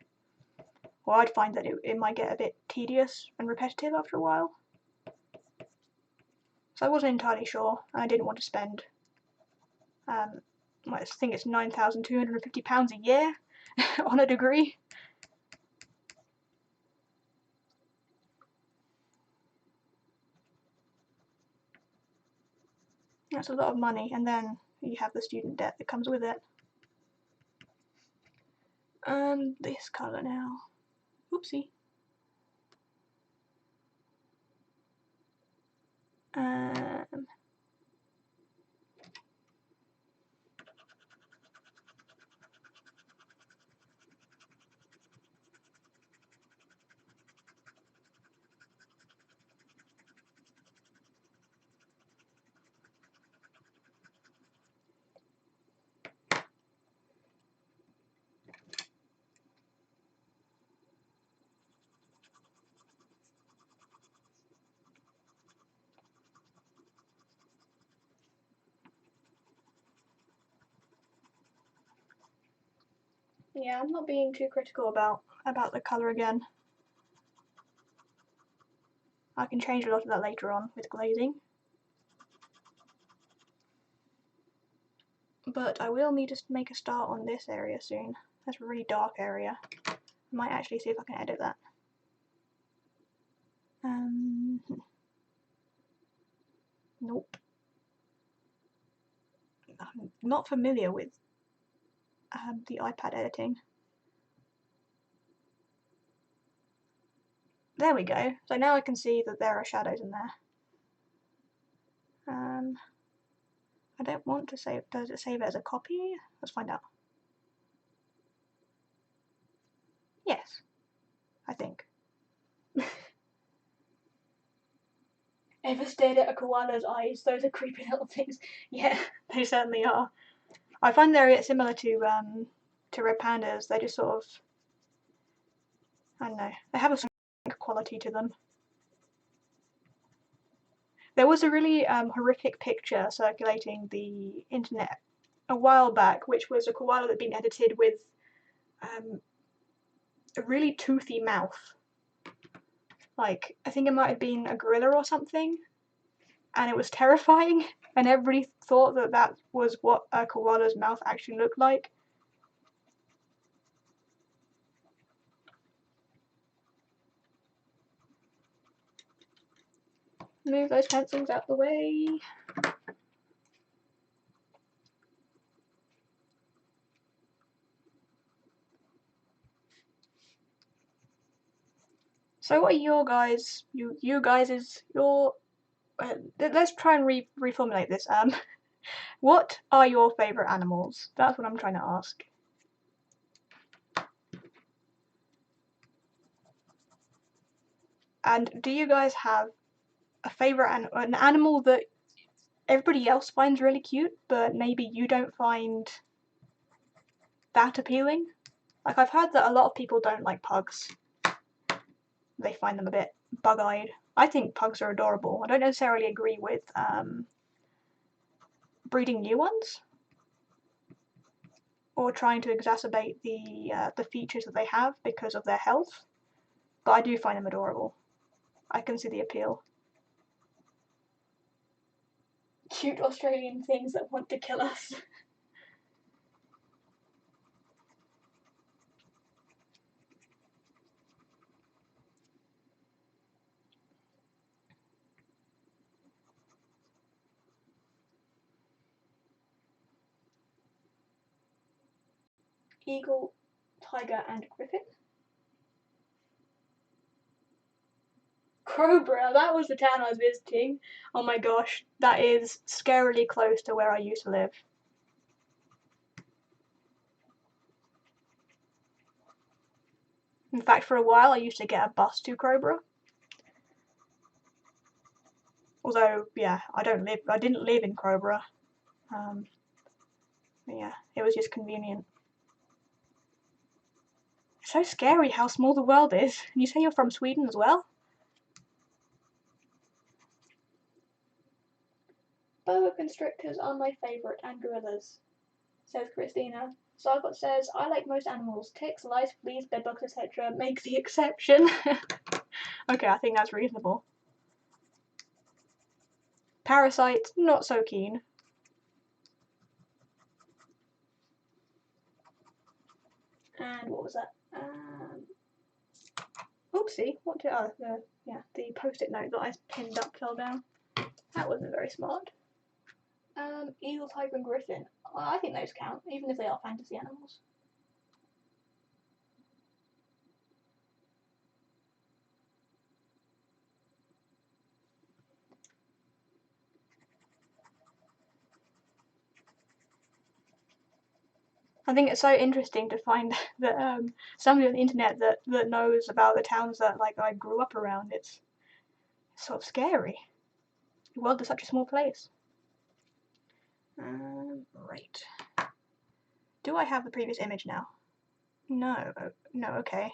[SPEAKER 1] well, I'd find that it might get a bit tedious and repetitive after a while. So I wasn't entirely sure, and I didn't want to spend, I think it's £9,250 a year on a degree. That's a lot of money, and then you have the student debt that comes with it. And this colour now. Oopsie. Yeah, I'm not being too critical about the colour again. I can change a lot of that later on with glazing. But I will need to make a start on this area soon. That's a really dark area. I might actually see if I can edit that. Nope. I'm not familiar with the iPad editing. There we go. So now I can see that there are shadows in there. I don't want to save. Does it save it as a copy? Let's find out. Yes, I think. Ever stared at a koala's eyes? Those are creepy little things. Yeah, they certainly are. I find they're similar to Red Pandas. They just sort of, I don't know, they have a sort of quality to them. There was a really horrific picture circulating the internet a while back, which was a koala that had been edited with a really toothy mouth. Like, I think it might have been a gorilla or something, and it was terrifying, and everybody thought that that was what a koala's mouth actually looked like. Move those pencils out the way. So what are your guys? Let's try and reformulate this. What are your favourite animals? That's what I'm trying to ask. And do you guys have a favourite an animal that everybody else finds really cute, but maybe you don't find that appealing? Like, I've heard that a lot of people don't like pugs. They find them a bit bug-eyed. I think pugs are adorable. I don't necessarily agree with breeding new ones or trying to exacerbate the features that they have because of their health, but I do find them adorable. I can see the appeal. Cute Australian things that want to kill us. Eagle, tiger, and griffin. Crowborough, that was the town I was visiting. Oh my gosh, that is scarily close to where I used to live. In fact, for a while I used to get a bus to Crowborough. Although, yeah, I didn't live in Crowborough. Yeah, it was just convenient. It's so scary how small the world is. And you say you're from Sweden as well? Boa constrictors are my favourite, and gorillas, says Christina. Sargot says, I like most animals. Ticks, lice, fleas, bedbugs, etc. Make the exception. Okay, I think that's reasonable. Parasites, not so keen. And what was that? Oopsie, what did the post-it note that I pinned up fell down. That wasn't very smart. Eagle, tiger and griffin. I think those count, even if they are fantasy animals. I think it's so interesting to find that somebody on the internet that knows about the towns that like I grew up around. It's sort of scary. The world is such a small place. Right. Do I have the previous image now? No. No, okay.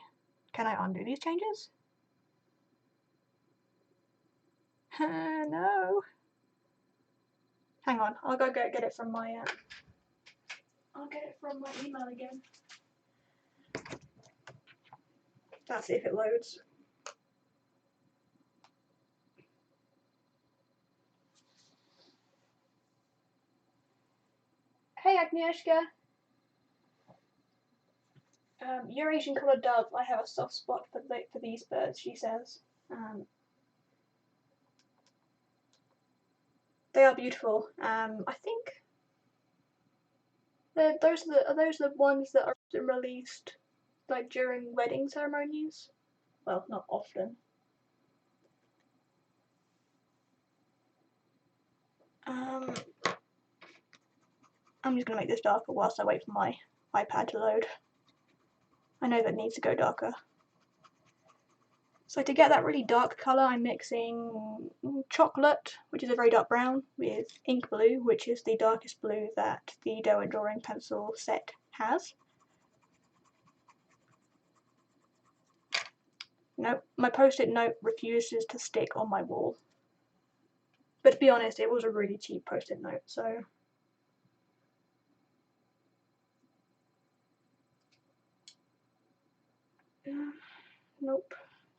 [SPEAKER 1] Can I undo these changes? No. Hang on, I'll go get it from my I'll get it from my email again. Let's see if it loads. Hey Agnieszka. Eurasian coloured dove. I have a soft spot for these birds, she says. They are beautiful. I think are those the ones that are often released like during wedding ceremonies? Well, not often. I'm just gonna make this darker whilst I wait for my iPad to load. I know that needs to go darker. So to get that really dark colour, I'm mixing chocolate, which is a very dark brown, with ink blue, which is the darkest blue that the Derwent Drawing pencil set has. Nope, my post-it note refuses to stick on my wall. But to be honest, it was a really cheap post-it note, so... Nope.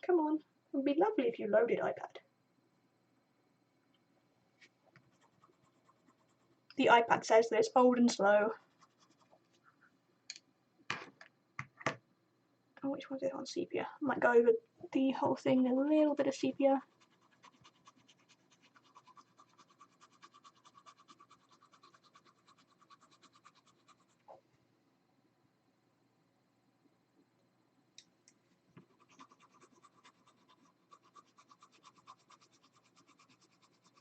[SPEAKER 1] Come on. It would be lovely if you loaded iPad. The iPad says that it's old and slow. Oh, which one's it on? Sepia. I might go over the whole thing in a little bit of sepia.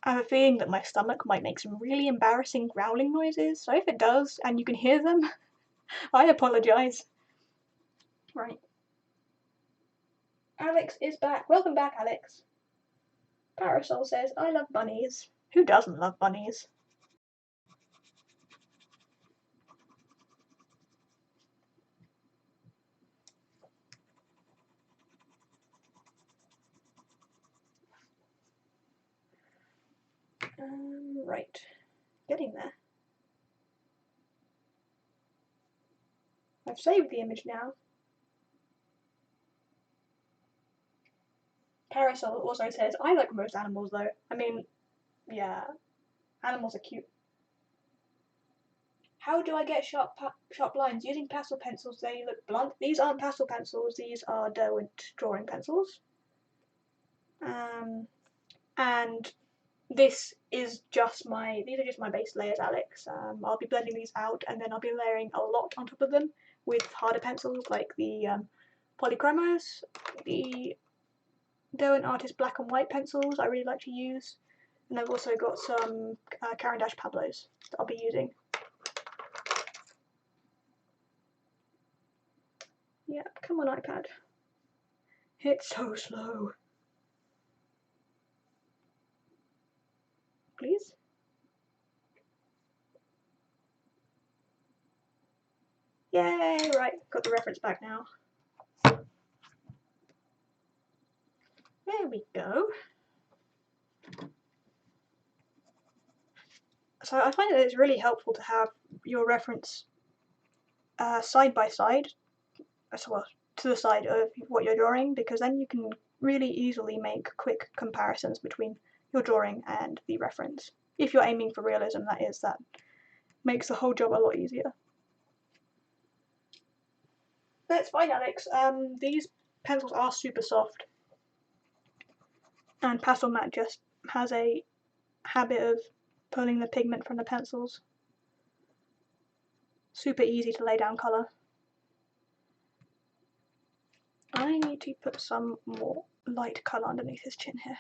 [SPEAKER 1] I have a feeling that my stomach might make some really embarrassing growling noises, so if it does, and you can hear them, I apologise. Right. Alex is back. Welcome back, Alex. Parasol says, I love bunnies. Who doesn't love bunnies? Right. Getting there. I've saved the image now. Parasol also says, I like most animals though. I mean, yeah, animals are cute. How do I get sharp lines? Using pastel pencils, they look blunt. These aren't pastel pencils, these are Derwent Drawing pencils. And these are just my base layers, Alex. I'll be blending these out and then I'll be layering a lot on top of them with harder pencils like the Polychromos, the Derwent Artist black and white pencils I really like to use, and I've also got some Caran Pablos that I'll be using. Yep, come on iPad. It's so slow. Please? Yay, right, got the reference back now. There we go. So I find that it's really helpful to have your reference side by side, well, to the side of what you're drawing, because then you can really easily make quick comparisons between your drawing and the reference. If you're aiming for realism, that is, that makes the whole job a lot easier. That's fine, Alex. These pencils are super soft, and Pastelmat just has a habit of pulling the pigment from the pencils. Super easy to lay down colour. I need to put some more light colour underneath his chin here.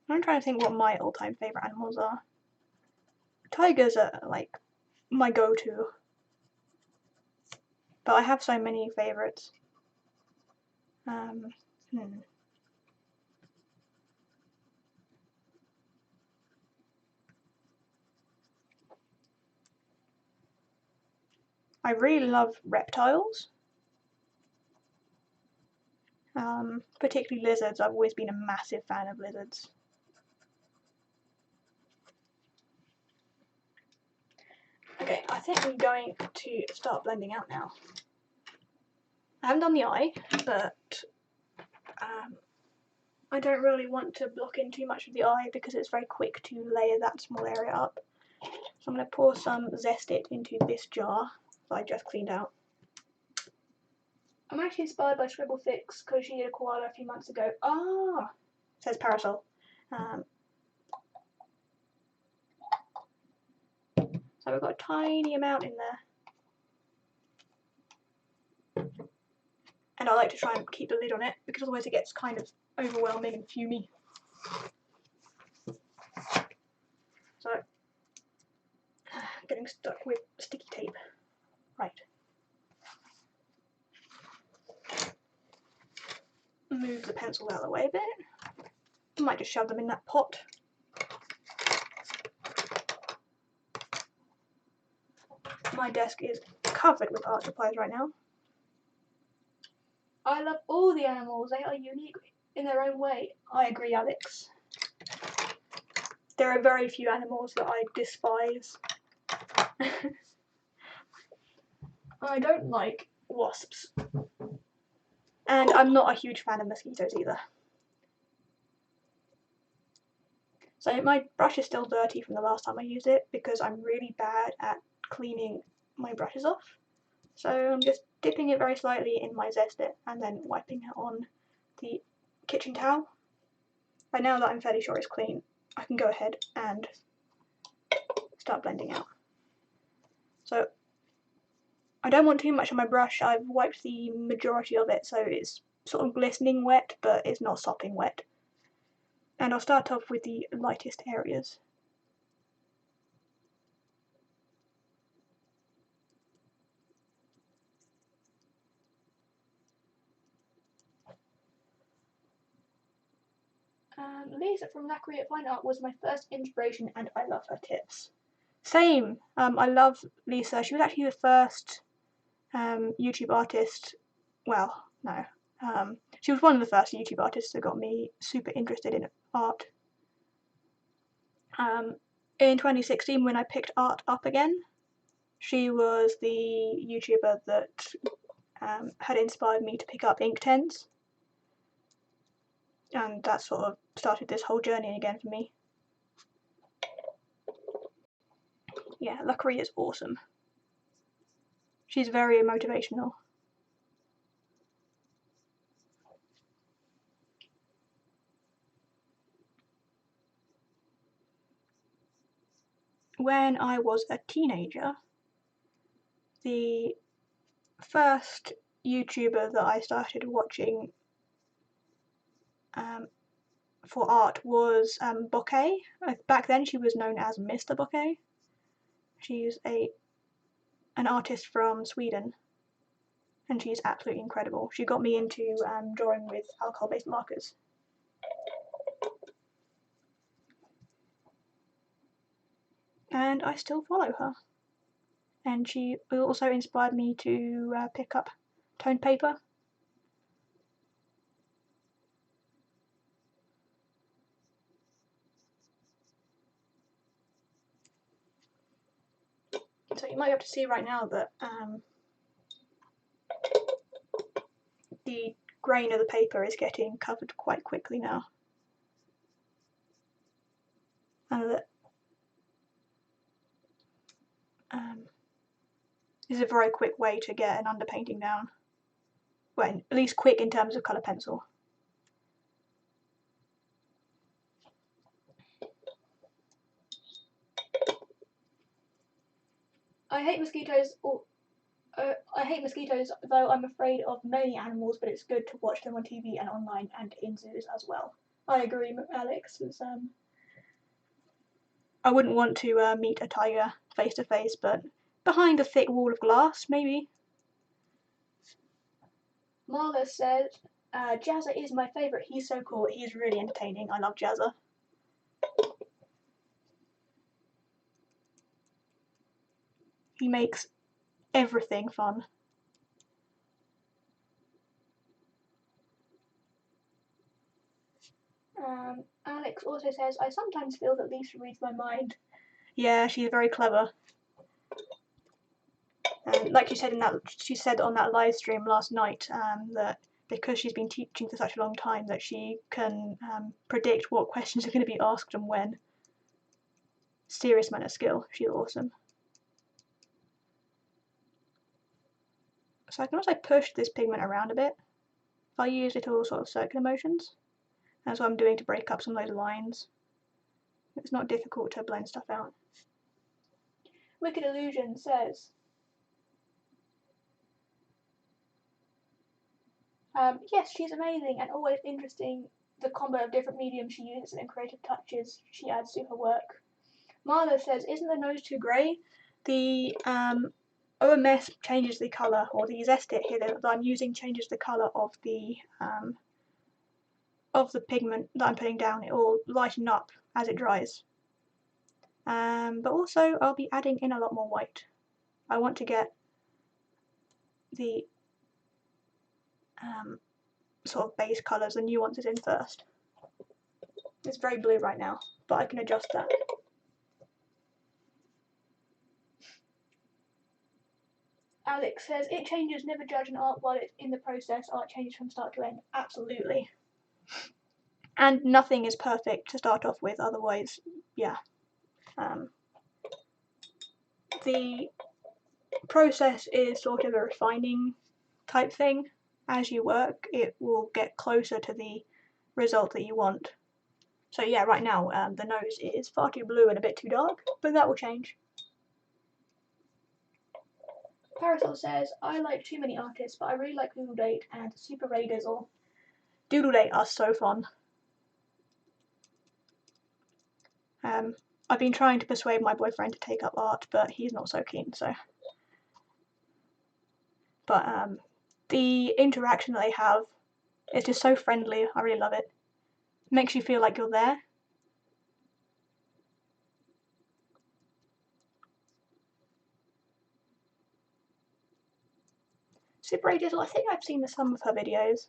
[SPEAKER 1] I'm trying to think what my all-time favourite animals are. Tigers are like my go-to, but I have so many favourites. I really love reptiles, particularly lizards. I've always been a massive fan of lizards. Okay, I think I'm going to start blending out now. I haven't done the eye, but I don't really want to block in too much of the eye because it's very quick to layer that small area up. So I'm going to pour some Zest-It into this jar that I just cleaned out. I'm actually inspired by Scribblefix because she did a koala a few months ago. Ah, says Parasol. So we've got a tiny amount in there. And I like to try and keep the lid on it because otherwise it gets kind of overwhelming and fumey. So, getting stuck with sticky tape. Right. Move the pencils out of the way a bit. I might just shove them in that pot. My desk is covered with art supplies right now. I love all the animals, they are unique in their own way. I agree, Alex. There are very few animals that I despise. I don't like wasps. And I'm not a huge fan of mosquitoes either. So my brush is still dirty from the last time I used it because I'm really bad at cleaning my brushes off. So I'm just dipping it very slightly in my Zest-It and then wiping it on the kitchen towel. But now that I'm fairly sure it's clean, I can go ahead and start blending out. So I don't want too much on my brush. I've wiped the majority of it so it's sort of glistening wet, but it's not sopping wet. And I'll start off with the lightest areas. Lisa from Lacquerie at Fine Art was my first inspiration and I love her tips. Same. I love Lisa. She was actually the first YouTube artist. Well, no. She was one of the first YouTube artists that got me super interested in art. In 2016, when I picked art up again, she was the YouTuber that had inspired me to pick up Inktense. And that sort of started this whole journey again for me. Yeah, Lacquerie is awesome. She's very motivational. When I was a teenager, the first YouTuber that I started watching for art was Bokeh. Back then she was known as Mr. Bokeh. She's an artist from Sweden and she's absolutely incredible. She got me into drawing with alcohol-based markers. And I still follow her. And she also inspired me to pick up toned paper. So you might be able to see right now that the grain of the paper is getting covered quite quickly now. And this is a very quick way to get an underpainting down. Well, at least quick in terms of colour pencil. I hate mosquitoes. I hate mosquitoes, though I'm afraid of many animals, but it's good to watch them on TV and online and in zoos as well. I agree, Alex. I wouldn't want to meet a tiger face to face, but behind a thick wall of glass, maybe. Marla said, Jazza is my favourite. He's so cool. He's really entertaining. I love Jazza. He makes everything fun. Alex also says, I sometimes feel that Lisa reads my mind. Yeah, she's very clever. Like she said on that live stream last night, that because she's been teaching for such a long time, that she can predict what questions are going to be asked and when. Serious amount of skill. She's awesome. So I can also push this pigment around a bit. If I use little sort of circular motions, that's what I'm doing to break up some of those lines. It's not difficult to blend stuff out. Wicked Illusion says, yes, she's amazing and always interesting. The combo of different mediums she uses and creative touches she adds to her work. Marlo says, isn't the nose too grey? The OMS changes the colour, or the Zest-It here that I'm using changes the colour of the pigment that I'm putting down. It will lighten up as it dries. But also I'll be adding in a lot more white. I want to get the sort of base colours and nuances in first. It's very blue right now, but I can adjust that. Alex says, it changes, never judge an art while it's in the process. Art changes from start to end. Absolutely. And nothing is perfect to start off with, otherwise, yeah. The process is sort of a refining type thing. As you work, it will get closer to the result that you want. So yeah, right now the nose is far too blue and a bit too dark, but that will change. Parasol says, I like too many artists, but I really like Doodle Date and Super Ray Dizzle. Doodle Date are so fun. I've been trying to persuade my boyfriend to take up art, but he's not so keen, so. But the interaction that they have is just so friendly. I really love it. Makes you feel like you're there. Super Ray Dizzle, I think I've seen some of her videos.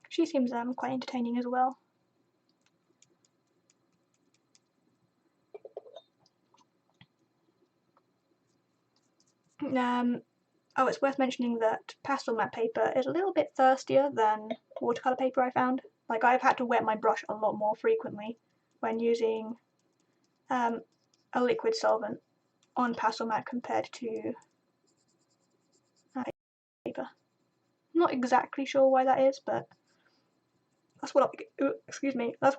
[SPEAKER 1] She seems quite entertaining as well. Oh, it's worth mentioning that Pastelmat paper is a little bit thirstier than watercolour paper, I found. Like, I've had to wet my brush a lot more frequently when using a liquid solvent on Pastelmat compared to paper. I'm not exactly sure why that is, but that's what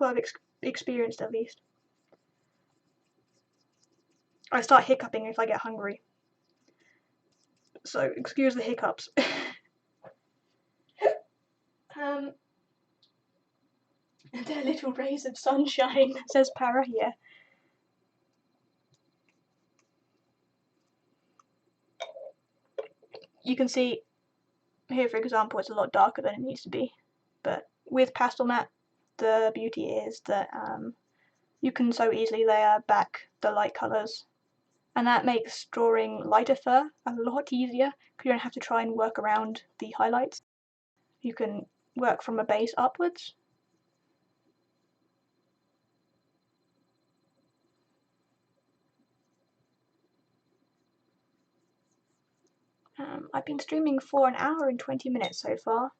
[SPEAKER 1] I've experienced at least. I start hiccuping if I get hungry, so excuse the hiccups. They're little rays of sunshine, says Para here. You can see here, for example, it's a lot darker than it needs to be, but with Pastelmat, the beauty is that you can so easily layer back the light colours, and that makes drawing lighter fur a lot easier because you don't have to try and work around the highlights. You can work from a base upwards. I've been streaming for 1 hour and 20 minutes so far.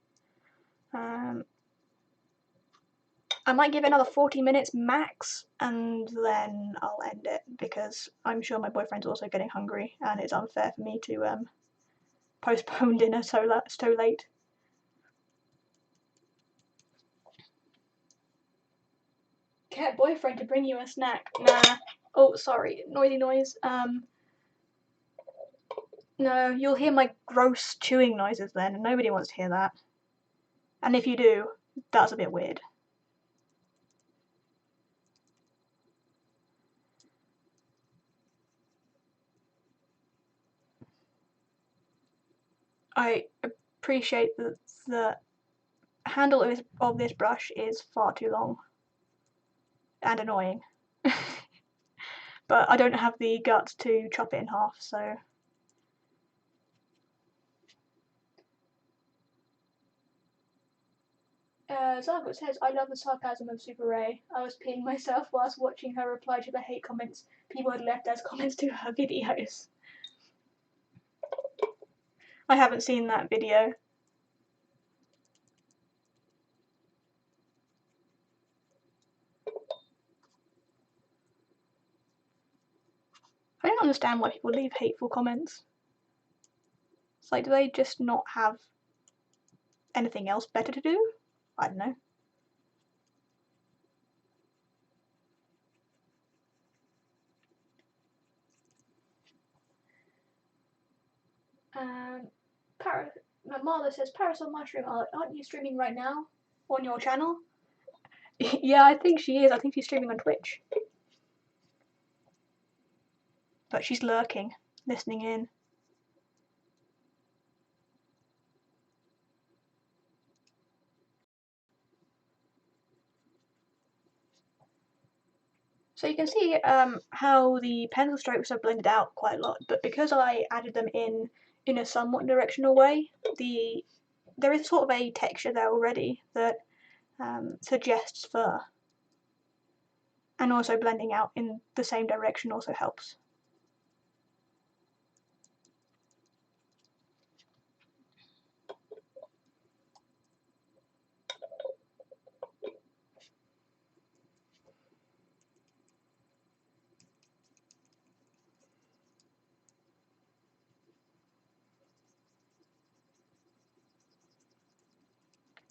[SPEAKER 1] I might give it another 40 minutes max, and then I'll end it, because I'm sure my boyfriend's also getting hungry, and it's unfair for me to postpone dinner so late. Get boyfriend to bring you a snack. Nah. Oh, sorry. Noisy noise. No, you'll hear my gross chewing noises then, and nobody wants to hear that. And if you do, that's a bit weird. I appreciate that the handle of this brush is far too long and annoying. But I don't have the guts to chop it in half, so. Zargot says, I love the sarcasm of Super Ray. I was peeing myself whilst watching her reply to the hate comments people had left as comments to her videos. I haven't seen that video. I don't understand why people leave hateful comments. It's like, do they just not have anything else better to do? I don't know. Marla says, Parasol Mushroom Art, aren't you streaming right now on your channel? Yeah, I think she is. I think she's streaming on Twitch. But she's lurking, listening in. So you can see how the pencil strokes are blended out quite a lot, but because I added them in a somewhat directional way, there is sort of a texture there already that suggests fur. And also blending out in the same direction also helps.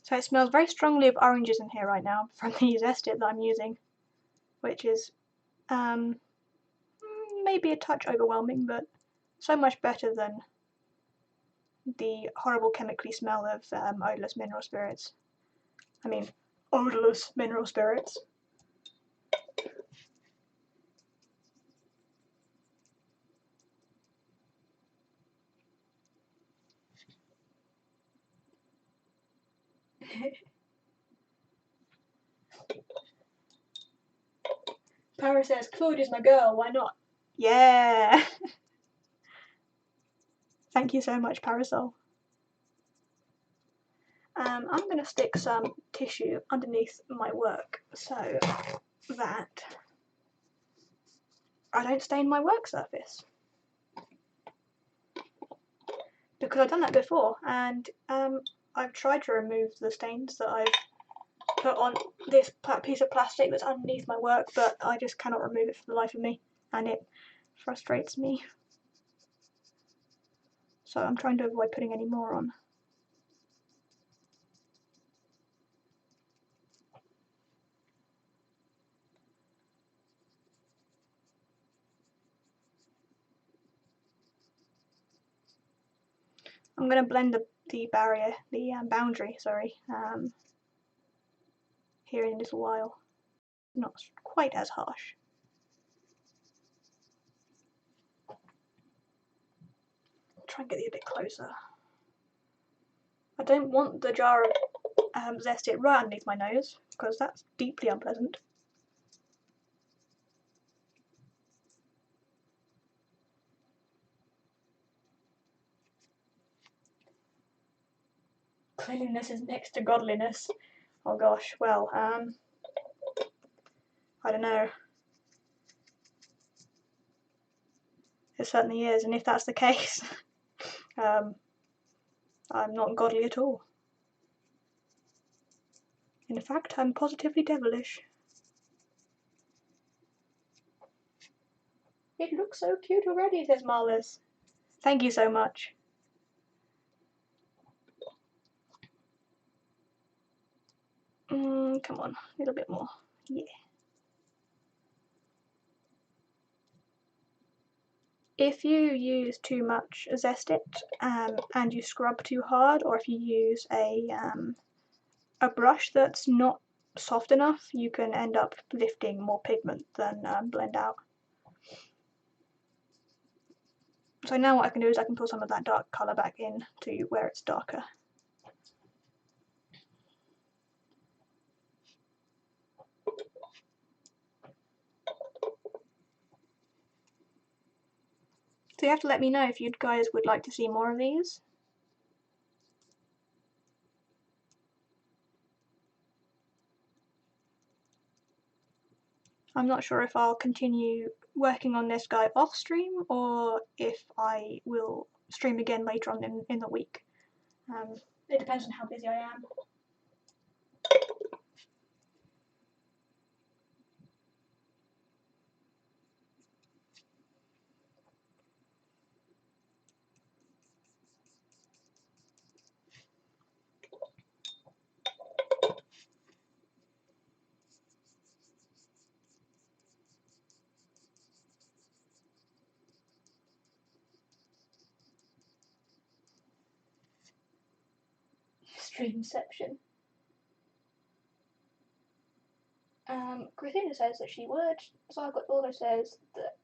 [SPEAKER 1] So it smells very strongly of oranges in here right now from the Zest-It that I'm using, which is maybe a touch overwhelming, but so much better than the horrible chemically smell of odorless mineral spirits. I mean, odorless mineral spirits. Paris says, Claudia's my girl, why not? Yeah! Thank you so much, Parasol. I'm going to stick some tissue underneath my work so that I don't stain my work surface. Because I've done that before, and I've tried to remove the stains that I've put on this piece of plastic that's underneath my work, but I just cannot remove it for the life of me, and it frustrates me. So I'm trying to avoid putting any more on. I'm going to blend the boundary, here in a little while. Not quite as harsh. Try and get these a bit closer. I don't want the jar of Zest-It right underneath my nose, because that's deeply unpleasant. Cleanliness is next to godliness. Oh gosh, well, I don't know. It certainly is, and if that's the case, I'm not godly at all. In fact, I'm positively devilish. It looks so cute already, says Marlis. Thank you so much. Come on, a little bit more. Yeah. If you use too much Zest-It and you scrub too hard, or if you use a brush that's not soft enough, you can end up lifting more pigment than blend out. So now what I can do is I can pull some of that dark colour back in to where it's darker. So you have to let me know if you guys would like to see more of these. I'm not sure if I'll continue working on this guy off stream or if I will stream again later on in the week. It depends on how busy I am. Streamception. Christina says that she would. Zargot also says that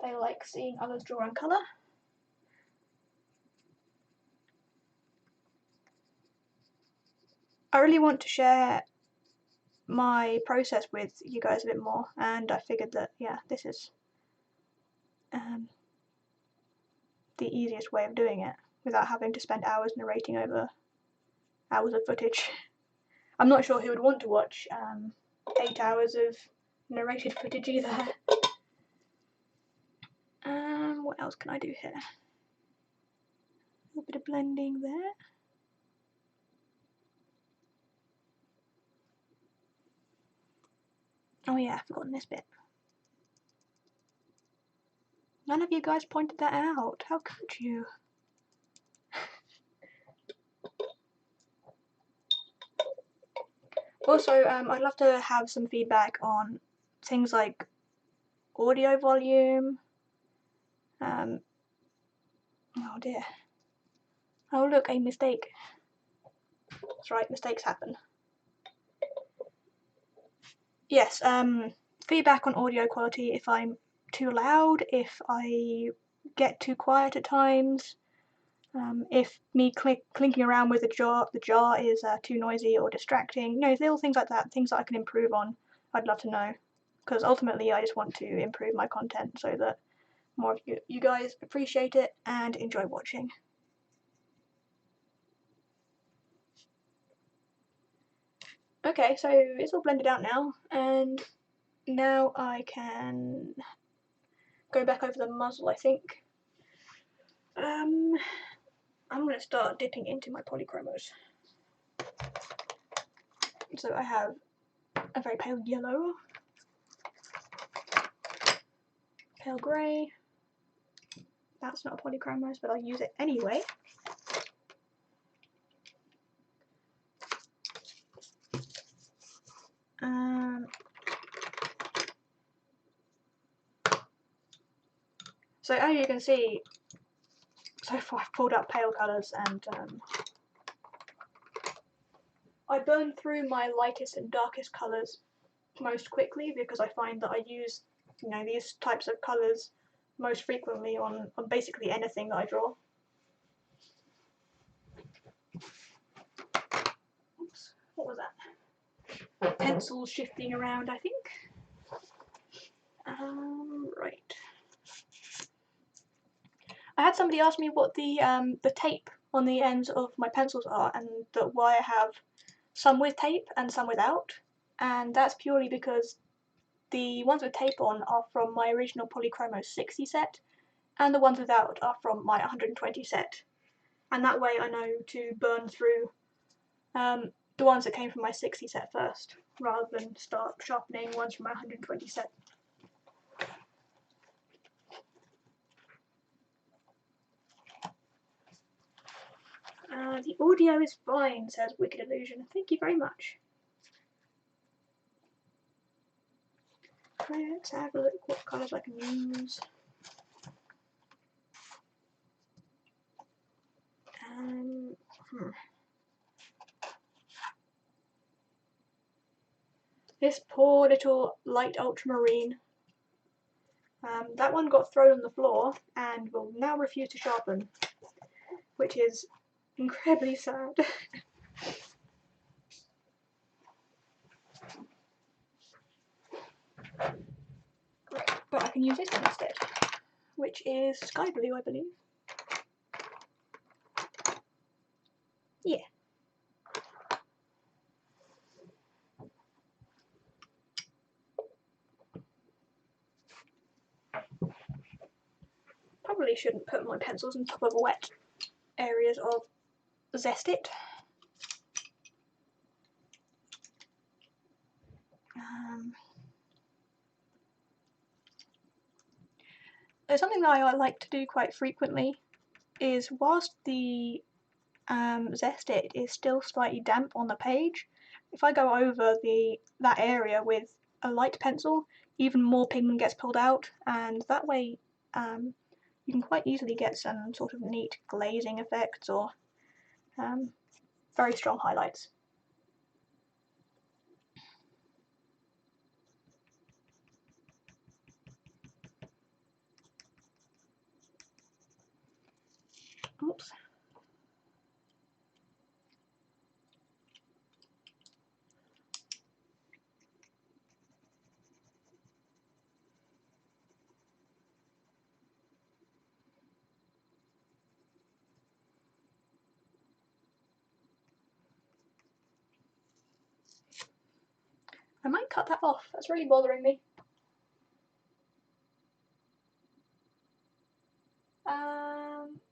[SPEAKER 1] they like seeing others draw in colour. I really want to share my process with you guys a bit more, and I figured that, yeah, this is the easiest way of doing it without having to spend hours narrating over hours of footage. I'm not sure who would want to watch 8 hours of narrated footage either. What else can I do here? A little bit of blending there. Oh yeah, I've forgotten this bit. None of you guys pointed that out. How could you? Also, I'd love to have some feedback on things like audio volume. Oh dear. Oh look, a mistake. That's right, mistakes happen. Yes, feedback on audio quality, if I'm too loud, if I get too quiet at times, if me clinking around with the jar is too noisy or distracting. No, little things like that, things that I can improve on, I'd love to know. Because ultimately I just want to improve my content so that more of you guys appreciate it and enjoy watching. Okay, so it's all blended out now, and now I can go back over the muzzle, I think. I'm going to start dipping into my polychromos. So I have a very pale yellow, pale grey. That's not a polychromos, but I'll use it anyway. So as you can see, so far I've pulled up pale colours, and I burn through my lightest and darkest colours most quickly because I find that I use these types of colours most frequently on basically anything that I draw. Oops, what was that? Pencil shifting around, I think. Right. I had somebody ask me what the tape on the ends of my pencils are, and why I have some with tape and some without. And that's purely because the ones with tape on are from my original Polychromos 60 set, and the ones without are from my 120 set. And that way I know to burn through the ones that came from my 60 set first, rather than start sharpening ones from my 120 set. The audio is fine, says Wicked Illusion. Thank you very much. Let's have a look what colours I can use. This poor little light ultramarine. That one got thrown on the floor and will now refuse to sharpen, which is incredibly sad. But I can use this one instead, which is sky blue, I believe. Yeah. Probably shouldn't put my pencils on top of wet areas of Zest-It. There's something that I like to do quite frequently is whilst the Zest-It is still slightly damp on the page, if I go over that area with a light pencil, even more pigment gets pulled out, and that way you can quite easily get some sort of neat glazing effects or very strong highlights. Oops. I might cut that off, that's really bothering me.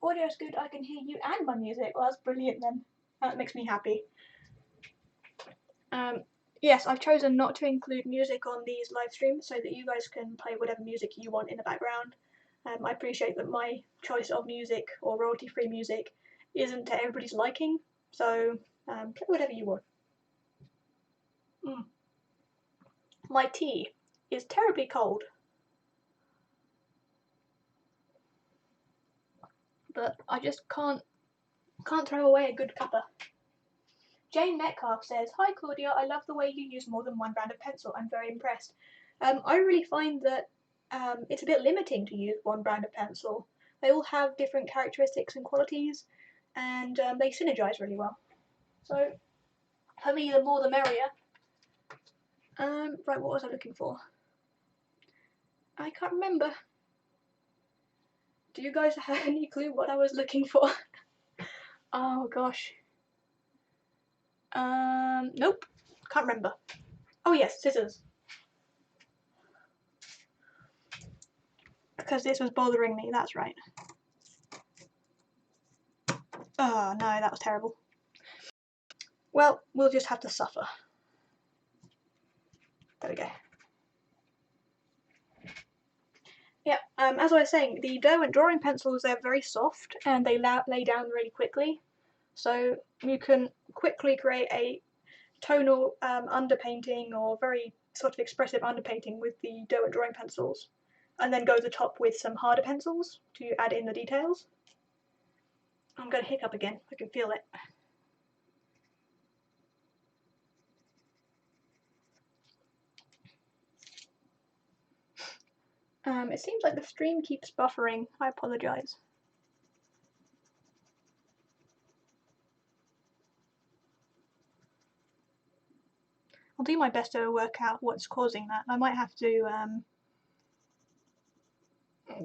[SPEAKER 1] Audio's good, I can hear you and my music. Well, that's brilliant then. That makes me happy. Yes, I've chosen not to include music on these live streams so that you guys can play whatever music you want in the background. I appreciate that my choice of music or royalty-free music isn't to everybody's liking, so play whatever you want. My tea is terribly cold, but I just can't throw away a good cuppa. Jane Metcalf says, "Hi Claudia, I love the way you use more than one brand of pencil. I'm very impressed." I really find that it's a bit limiting to use one brand of pencil. They all have different characteristics and qualities, and they synergize really well. So for me, the more the merrier. Right, what was I looking for? I can't remember. Do you guys have any clue what I was looking for? Oh gosh. Nope. Can't remember. Oh yes, scissors. Because this was bothering me, that's right. Oh no, that was terrible. Well, we'll just have to suffer. There we go. Yeah, as I was saying, the Derwent Drawing pencils, they're very soft and they lay down really quickly. So you can quickly create a tonal underpainting or very sort of expressive underpainting with the Derwent Drawing pencils, and then go to the top with some harder pencils to add in the details. I'm going to hiccup again, I can feel it. It seems like the stream keeps buffering, I apologise. I'll do my best to work out what's causing that. I might have to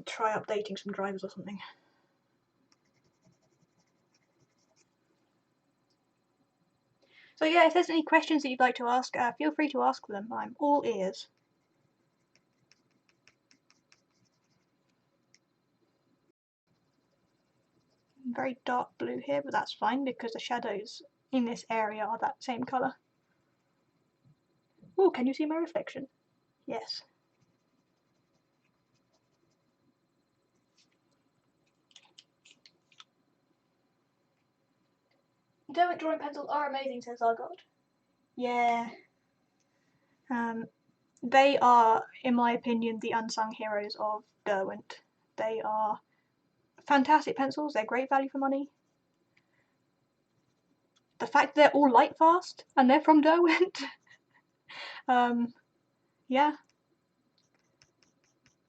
[SPEAKER 1] try updating some drivers or something. So yeah, if there's any questions that you'd like to ask, feel free to ask them. I'm all ears. very dark blue here, but that's fine because the shadows in this area are that same colour. Oh, can you see my reflection? Yes. Derwent Drawing pencils are amazing, says Argod. Yeah. They are, in my opinion, the unsung heroes of Derwent. They are fantastic pencils, they're great value for money. The fact they're all light fast and they're from Derwent. Yeah.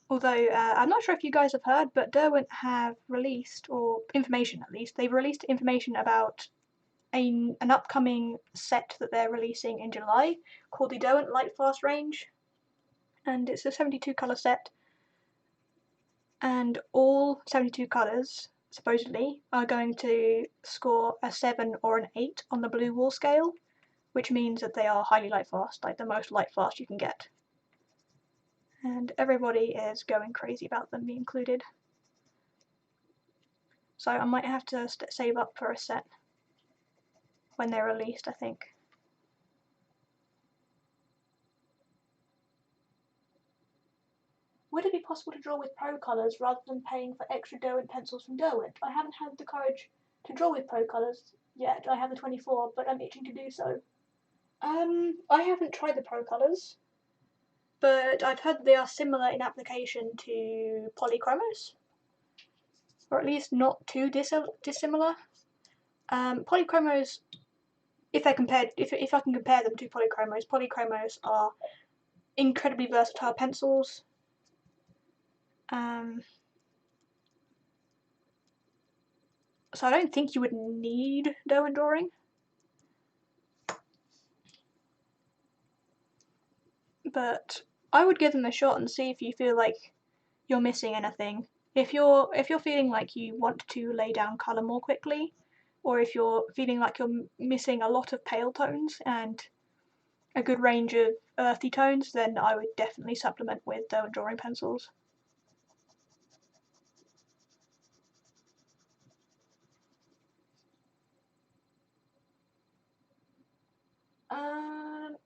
[SPEAKER 1] Although, I'm not sure if you guys have heard, but Derwent have released, or information at least, they've released information about an upcoming set that they're releasing in July called the Derwent Light Fast range. And it's a 72 colour set. And all 72 colours, supposedly, are going to score a 7 or an 8 on the blue wall scale, which means that they are highly light fast, like the most light fast you can get. And everybody is going crazy about them, me included. So I might have to save up for a set when they're released, I think. Would it be possible to draw with pro colours rather than paying for extra Derwent pencils from Derwent? I haven't had the courage to draw with pro colours yet. I have the 24, but I'm itching to do so. I haven't tried the pro colours, but I've heard they are similar in application to Polychromos, or at least not too dissimilar. Polychromos, if I can compare them to Polychromos are incredibly versatile pencils. So I don't think you would need Derwent Drawing. But I would give them a shot and see if you feel like you're missing anything. If you're feeling like you want to lay down colour more quickly, or if you're feeling like you're missing a lot of pale tones and a good range of earthy tones, then I would definitely supplement with Derwent Drawing pencils.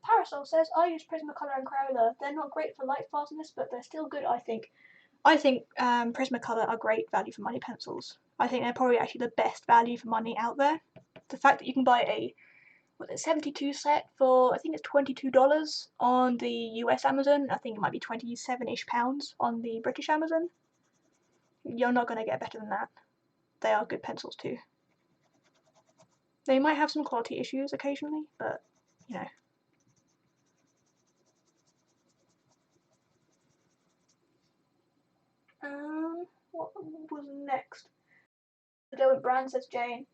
[SPEAKER 1] Parasol says, I use Prismacolor and Crayola. They're not great for light fastness, but they're still good, I think. I think Prismacolor are great value for money pencils. I think they're probably actually the best value for money out there. The fact that you can buy a 72 set for, I think it's $22 on the US Amazon. I think it might be 27-ish pounds on the British Amazon. You're not going to get better than that. They are good pencils too. They might have some quality issues occasionally, but you know. What was next? The Derwent brand, says Jane.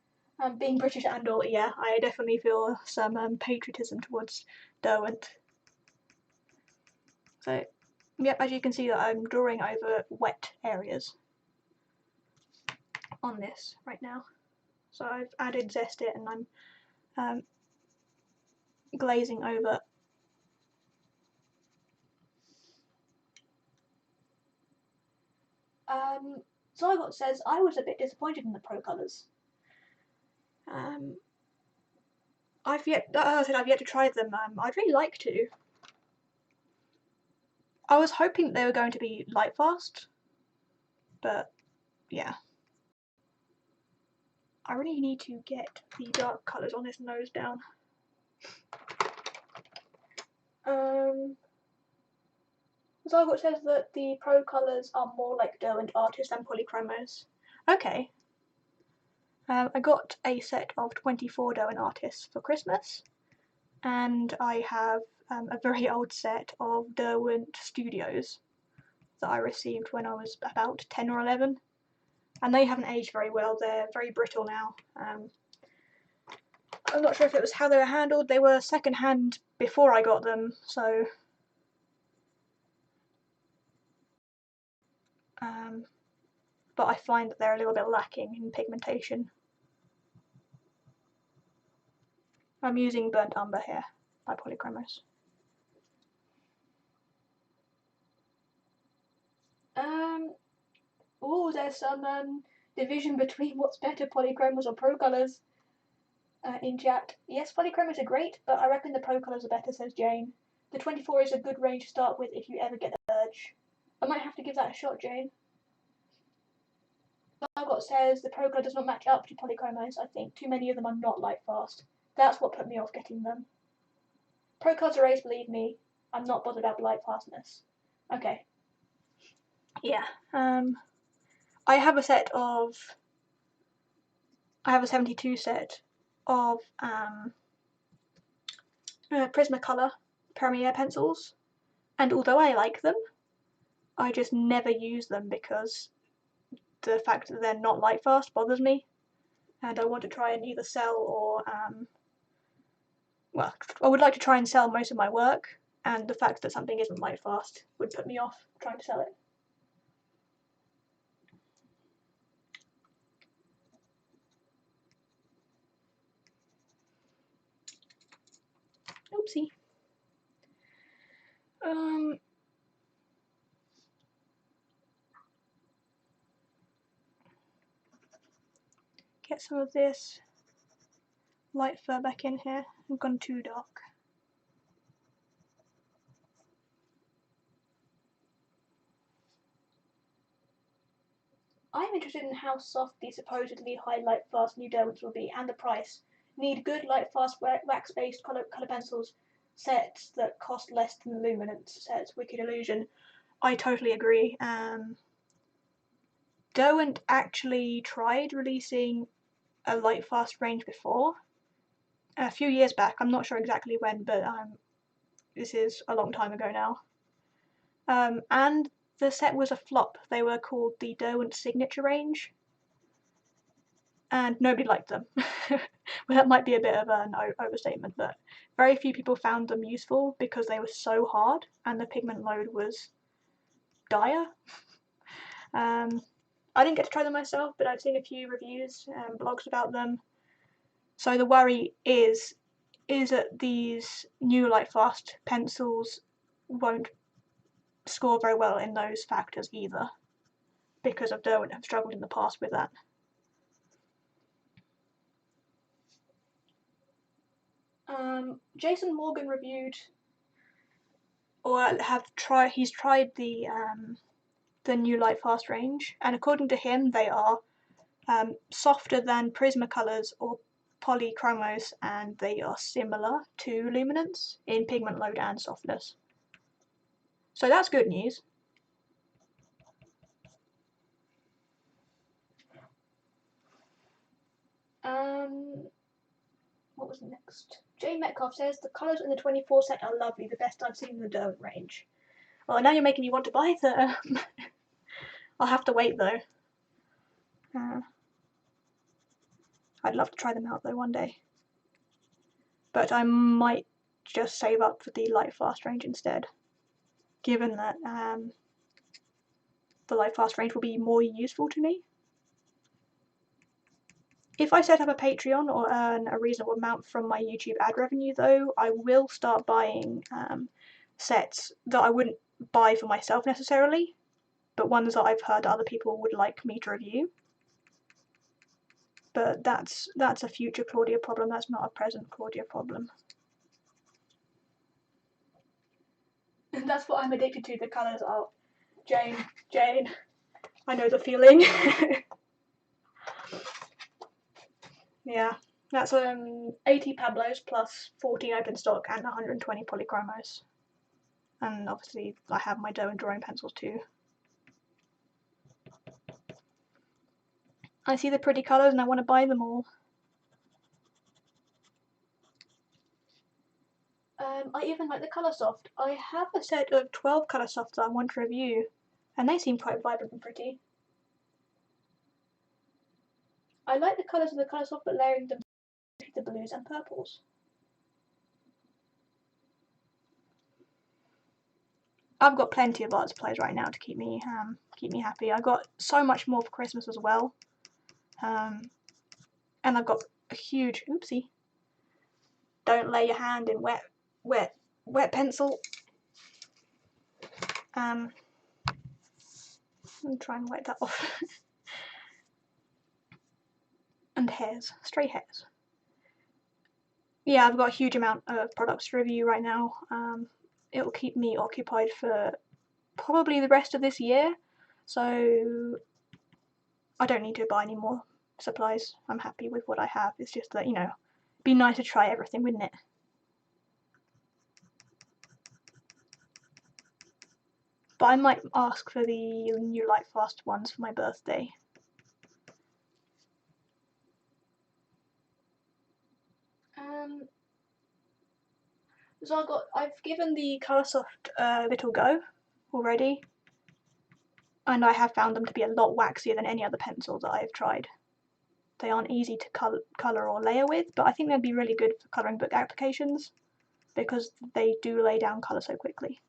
[SPEAKER 1] Being British and all, yeah, I definitely feel some patriotism towards Derwent. So, yep, as you can see that I'm drawing over wet areas on this right now. So I've added Zest-It and I'm glazing over. Zygot says, I was a bit disappointed in the pro colours. I've yet to try them. I'd really like to. I was hoping they were going to be light fast, but yeah. I really need to get the dark colours on this nose down. Zygot says that the pro colours are more like Derwent artists than Polychromos. Okay. I got a set of 24 Derwent artists for Christmas, and I have a very old set of Derwent Studios that I received when I was about 10 or 11, and they haven't aged very well. They're very brittle now. I'm not sure if it was how they were handled. They were second hand before I got them, so but I find that they're a little bit lacking in pigmentation. I'm using Burnt Umber here by Polychromos. Oh, there's some division between what's better, Polychromos or Pro Colours in chat. Yes, Polychromos are great, but I reckon the Pro Colours are better, says Jane. The 24 is a good range to start with if you ever get the urge. I might have to give that a shot, Jane. Margot says the Pro Color does not match up to Polychromos, I think. Too many of them are not light fast. That's what put me off getting them. Pro Colors are ace, believe me. I'm not bothered about light fastness. Okay. Yeah. I have a 72 set of Prismacolor Premier pencils, and although I like them, I just never use them because the fact that they're not light fast bothers me, and I want to try and either sell or well, I would like to try and sell most of my work, and the fact that something isn't light fast would put me off trying to sell it. Oopsie. Get some of this light fur back in here. I've gone too dark. I'm interested in how soft the supposedly high light fast new Derwents will be, and the price. Need good light fast wax-based colour pencils sets that cost less than the Luminance, says Wicked Illusion. I totally agree. Derwent actually tried releasing a light fast range before, a few years back. I'm not sure exactly when, but this is a long time ago now. And the set was a flop. They were called the Derwent Signature range, and nobody liked them. Well, that might be a bit of an overstatement, but very few people found them useful because they were so hard and the pigment load was dire. I didn't get to try them myself, but I've seen a few reviews and blogs about them. So the worry is that these new light fast pencils won't score very well in those factors either, because of Derwent have struggled in the past with that. Jason Morgan reviewed, or he's tried the new light fast range, and according to him, they are softer than Prismacolors or Polychromos, and they are similar to Luminance in pigment load and softness. So that's good news. What was next? Jay Metcalf says the colours in the 24 set are lovely, the best I've seen in the Derwent range. Well, now you're making me want to buy them. I'll have to wait though. I'd love to try them out though one day. But I might just save up for the light fast range instead, given that the light fast range will be more useful to me. If I set up a Patreon or earn a reasonable amount from my YouTube ad revenue though, I will start buying sets that I wouldn't buy for myself necessarily, but ones that I've heard other people would like me to review. But that's a future Claudia problem, that's not a present Claudia problem. And that's what I'm addicted to, the colours are. Jane, I know the feeling. Yeah, that's 80 Pablos plus 14 open stock and 120 Polychromos. And obviously I have my Derwent Drawing pencils too. I see the pretty colours and I want to buy them all. I even like the Coloursoft. I have a set of 12 Coloursoft that I want to review, and they seem quite vibrant and pretty. I like the colours of the Coloursoft, but layering them with the blues and purples. I've got plenty of art supplies right now to keep me happy. I got so much more for Christmas as well, and I've got a huge oopsie. Don't lay your hand in wet pencil. I'll try and wipe that off. and hairs, stray hairs. Yeah, I've got a huge amount of products to review right now. It'll keep me occupied for probably the rest of this year, so I don't need to buy any more supplies. I'm happy with what I have. It's just that, you know, it'd be nice to try everything, wouldn't it? But I might ask for the new Lightfast ones for my birthday. So I've given the Coloursoft a little go already, and I have found them to be a lot waxier than any other pencil that I've tried. They aren't easy to colour or layer with, but I think they'd be really good for colouring book applications because they do lay down colour so quickly.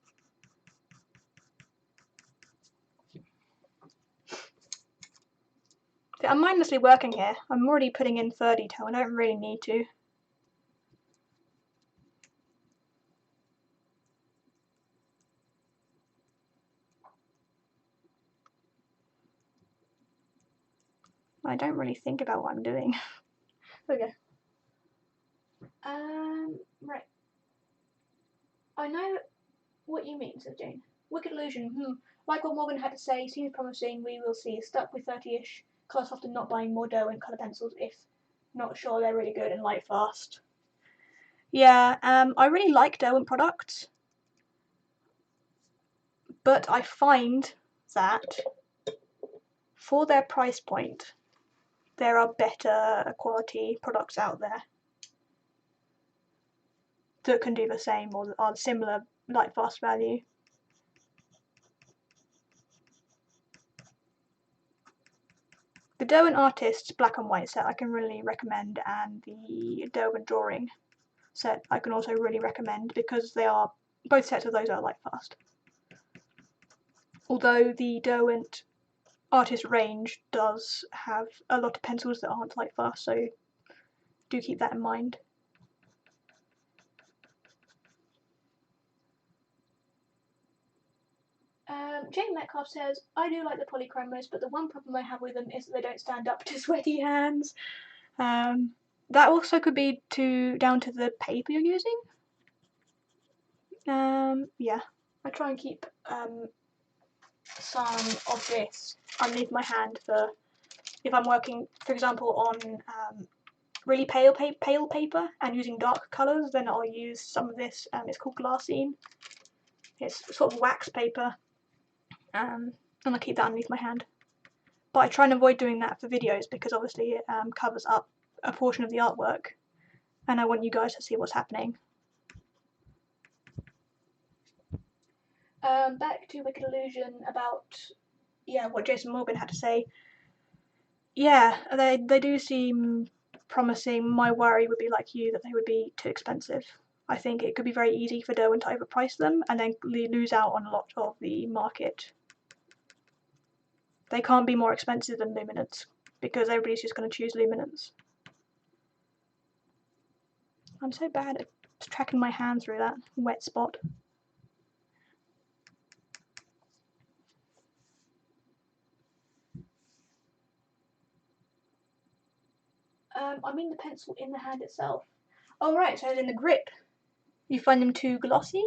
[SPEAKER 1] I'm mindlessly working here. I'm already putting in 3rd detail. I don't really need to. I don't really think about what I'm doing. Okay. Right. I know what you mean, said Jane. Wicked illusion. Like what Morgan had to say, seems promising. We will see. Stuck with 30-ish. Coloursoft and not buying more Derwent colour pencils if not sure they're really good and light fast. Yeah, I really like Derwent products, but I find that for their price point, there are better quality products out there that can do the same or are similar light fast value. The Derwent Artists black and white set I can really recommend, and the Derwent Drawing set I can also really recommend because they are both sets of those are light fast. Although the Derwent Artist range does have a lot of pencils that aren't light fast, so do keep that in mind. Jane Metcalf says, I do like the Polychromos, but the one problem I have with them is that they don't stand up to sweaty hands. That also could be down to the paper you're using. Yeah, I try and keep some of this underneath my hand for if I'm working, for example, on really pale paper and using dark colours, then I'll use some of this. It's called glassine. It's sort of wax paper, and I keep that underneath my hand. But I try and avoid doing that for videos because obviously it covers up a portion of the artwork, and I want you guys to see what's happening. Back to Wicked Illusion about what Jason Morgan had to say. Yeah, they do seem promising. My worry would be like you that they would be too expensive. I think it could be very easy for Derwent to overprice them and then lose out on a lot of the market. They can't be more expensive than Luminance because everybody's just going to choose Luminance. I'm so bad at tracking my hand through that wet spot. I mean the pencil in the hand itself. Oh right, so in the grip. You find them too glossy?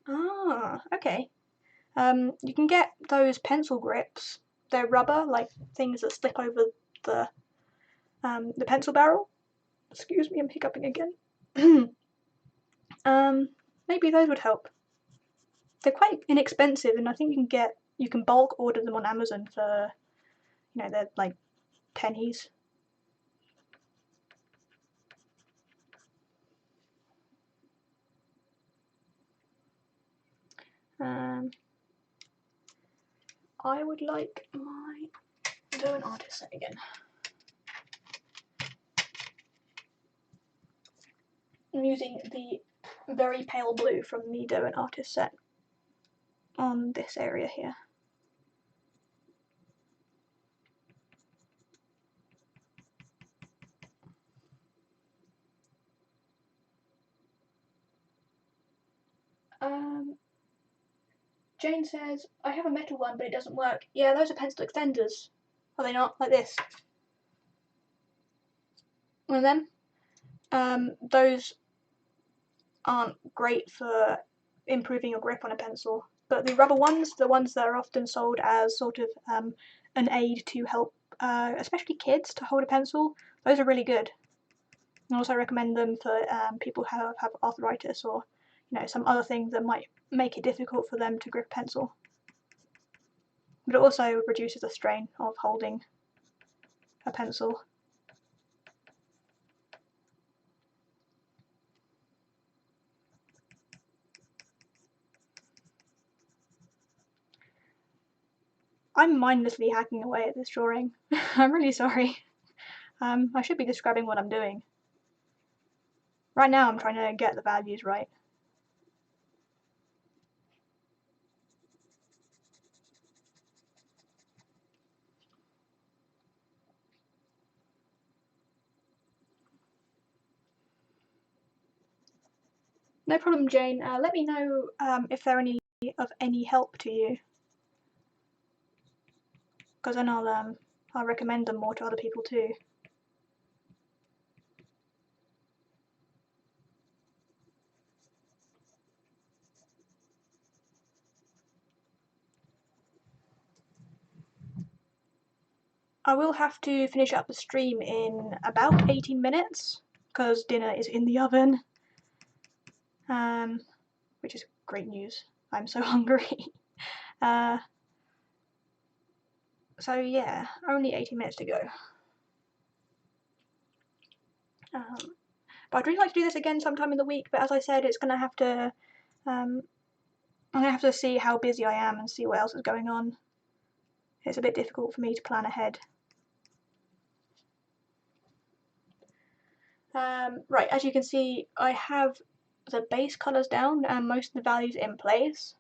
[SPEAKER 1] Ah, okay. You can get those pencil grips. They're rubber, like things that slip over the pencil barrel. Excuse me, I'm hiccuping again. Maybe those would help. They're quite inexpensive, and I think you can bulk order them on Amazon for, they're like pennies. I would like my Derwent Artist set again. I'm using the very pale blue from the Derwent Artist set on this area here. Jane says, I have a metal one but it doesn't work. Yeah, those are pencil extenders. Are they not? Like this. And then those aren't great for improving your grip on a pencil. But the rubber ones, the ones that are often sold as sort of an aid to help, especially kids, to hold a pencil, those are really good. I also recommend them for people who have arthritis or some other things that might make it difficult for them to grip a pencil. But it also reduces the strain of holding a pencil. I'm mindlessly hacking away at this drawing. I'm really sorry. I should be describing what I'm doing. Right now I'm trying to get the values right. No problem, Jane. Let me know if they're of any help to you, because then I'll recommend them more to other people too. I will have to finish up the stream in about 18 minutes because dinner is in the oven, which is great news. I'm so hungry. So yeah, only 18 minutes to go. But I'd really like to do this again sometime in the week, but as I said, it's going to have to, I'm going to have to see how busy I am and see what else is going on. It's a bit difficult for me to plan ahead. Right, as you can see, I have the base colours down and most of the values in place,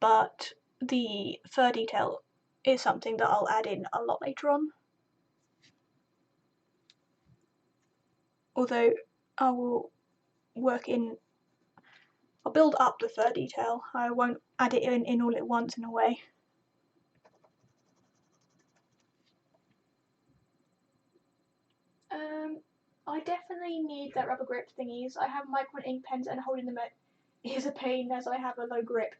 [SPEAKER 1] but the fur detail is something that I'll add in a lot later on. Although I will I'll build up the fur detail. I won't add it in all at once in a way. I definitely need that rubber grip thingies. I have micron ink pens and holding them is a pain as I have a low grip.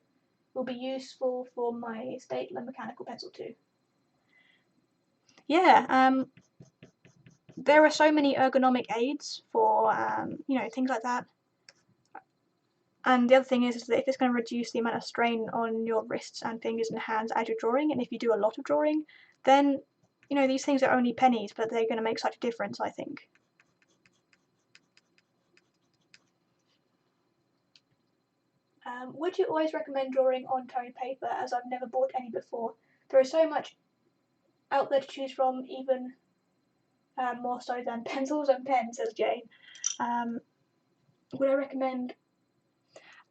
[SPEAKER 1] Will be useful for my stapler mechanical pencil too. Yeah, there are so many ergonomic aids for things like that. And the other thing is that if it's going to reduce the amount of strain on your wrists and fingers and hands as you're drawing, and if you do a lot of drawing, then these things are only pennies, but they're going to make such a difference, I think. Would you always recommend drawing on toned paper, as I've never bought any before? There is so much out there to choose from, even more so than pencils and pens, says Jane. Would I recommend?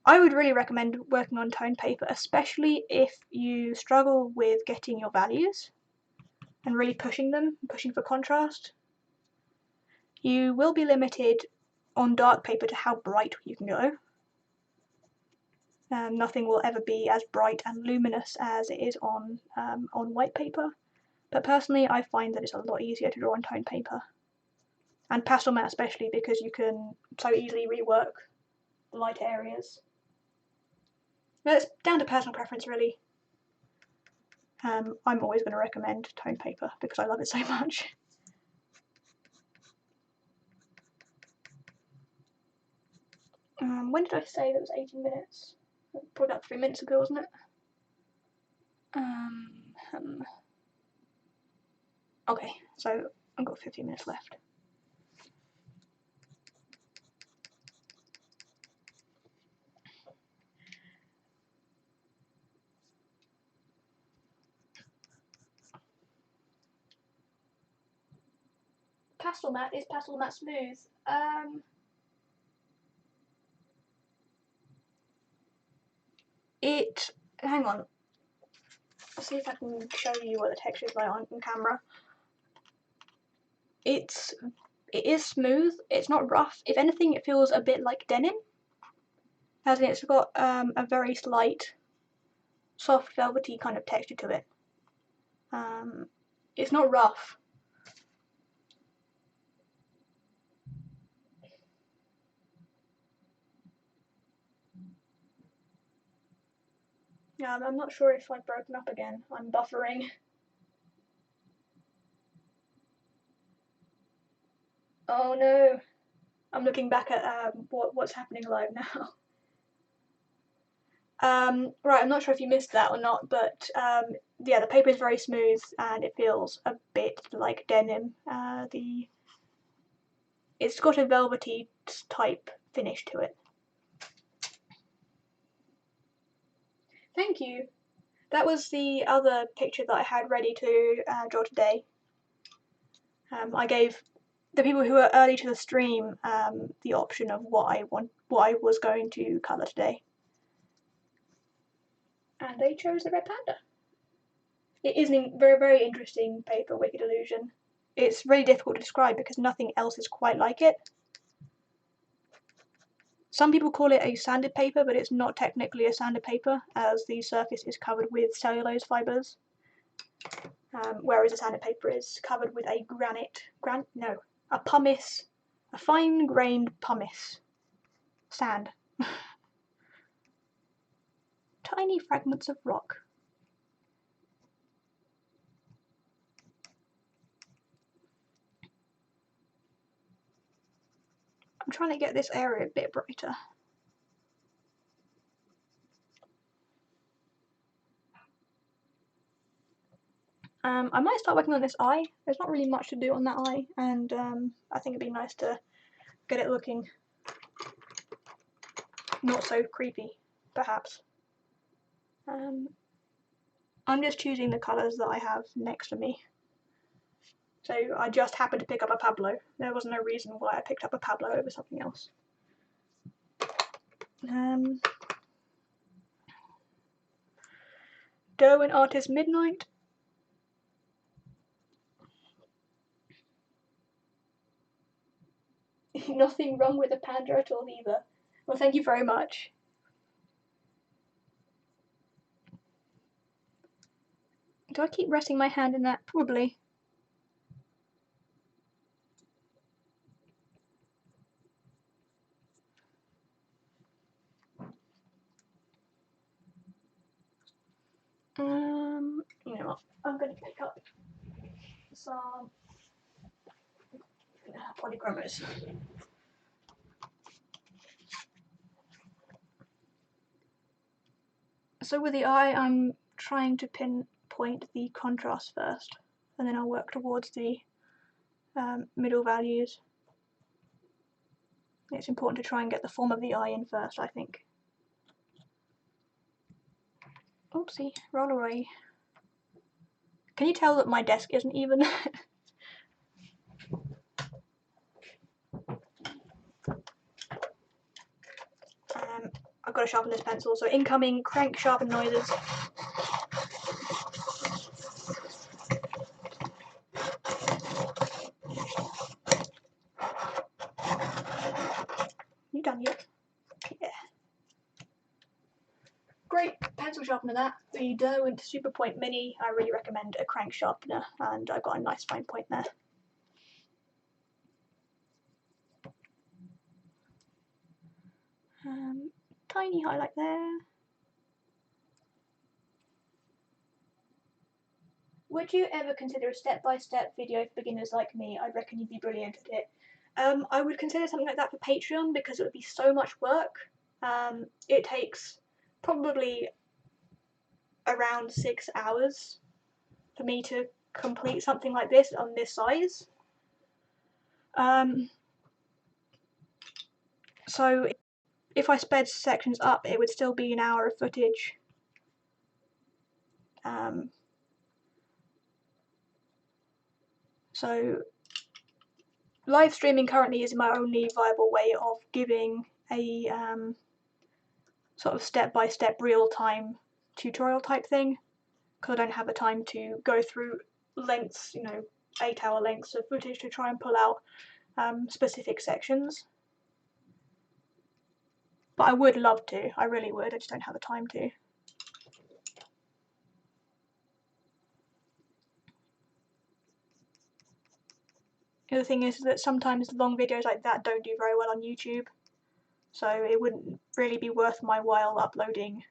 [SPEAKER 1] I would really recommend working on toned paper, especially if you struggle with getting your values and really pushing for contrast. You will be limited on dark paper to how bright you can go. Nothing will ever be as bright and luminous as it is on white paper, but personally I find that it's a lot easier to draw on toned paper. And Pastelmat especially, because you can so easily rework the light areas. But it's down to personal preference really. I'm always going to recommend toned paper because I love it so much. When did I say that was 18 minutes? Probably about 3 minutes ago, wasn't it? Okay, so I've got 15 minutes left. Pastelmat, is Pastelmat smooth? Hang on. Let's see if I can show you what the texture is like on camera. It is smooth, it's not rough. If anything, it feels a bit like denim. As in, it's got a very slight, soft, velvety kind of texture to it. It's not rough. Yeah, I'm not sure if I've broken up again. I'm buffering. Oh no. I'm looking back at what's happening live now. Right, I'm not sure if you missed that or not, but yeah, the paper is very smooth and it feels a bit like denim. It's got a velvety type finish to it. Thank you. That was the other picture that I had ready to draw today. I gave the people who were early to the stream the option of what I was going to colour today, and they chose the Red Panda. It is a very, very interesting paper, Wicked Illusion. It's really difficult to describe because nothing else is quite like it. Some people call it a sanded paper, but it's not technically a sanded paper, as the surface is covered with cellulose fibres, whereas a sanded paper is covered with a a fine-grained pumice sand. Tiny fragments of rock. I'm trying to get this area a bit brighter. I might start working on this eye. There's not really much to do on that eye, and I think it'd be nice to get it looking not so creepy, perhaps. I'm just choosing the colours that I have next to me. So I just happened to pick up a Pablo. There was no reason why I picked up a Pablo over something else. Derwent Artist Midnight. Nothing wrong with the panda at all either. Well, thank you very much. Do I keep resting my hand in that? Probably. You know what? I'm going to pick up some Polychromos. So with the eye, I'm trying to pinpoint the contrast first, and then I'll work towards the middle values. It's important to try and get the form of the eye in first, I think. Oopsie, roll away. Can you tell that my desk isn't even? I've got to sharpen this pencil, so incoming crank sharpen noises. You done yet? Yeah. Great pencil sharpener that. The Derwent Superpoint Mini, I really recommend a crank sharpener, and I've got a nice fine point there. Tiny highlight there. Would you ever consider a step-by-step video for beginners like me? I reckon you'd be brilliant at it. I would consider something like that for Patreon because it would be so much work. It takes probably around 6 hours for me to complete something like this on this size. So if I sped sections up, it would still be an hour of footage. So live streaming currently is my only viable way of giving a sort of step-by-step real-time tutorial type thing, because I don't have the time to go through lengths, 8-hour lengths of footage to try and pull out specific sections. But I would love to, I really would, I just don't have the time to. The thing is that sometimes long videos like that don't do very well on YouTube, so it wouldn't really be worth my while uploading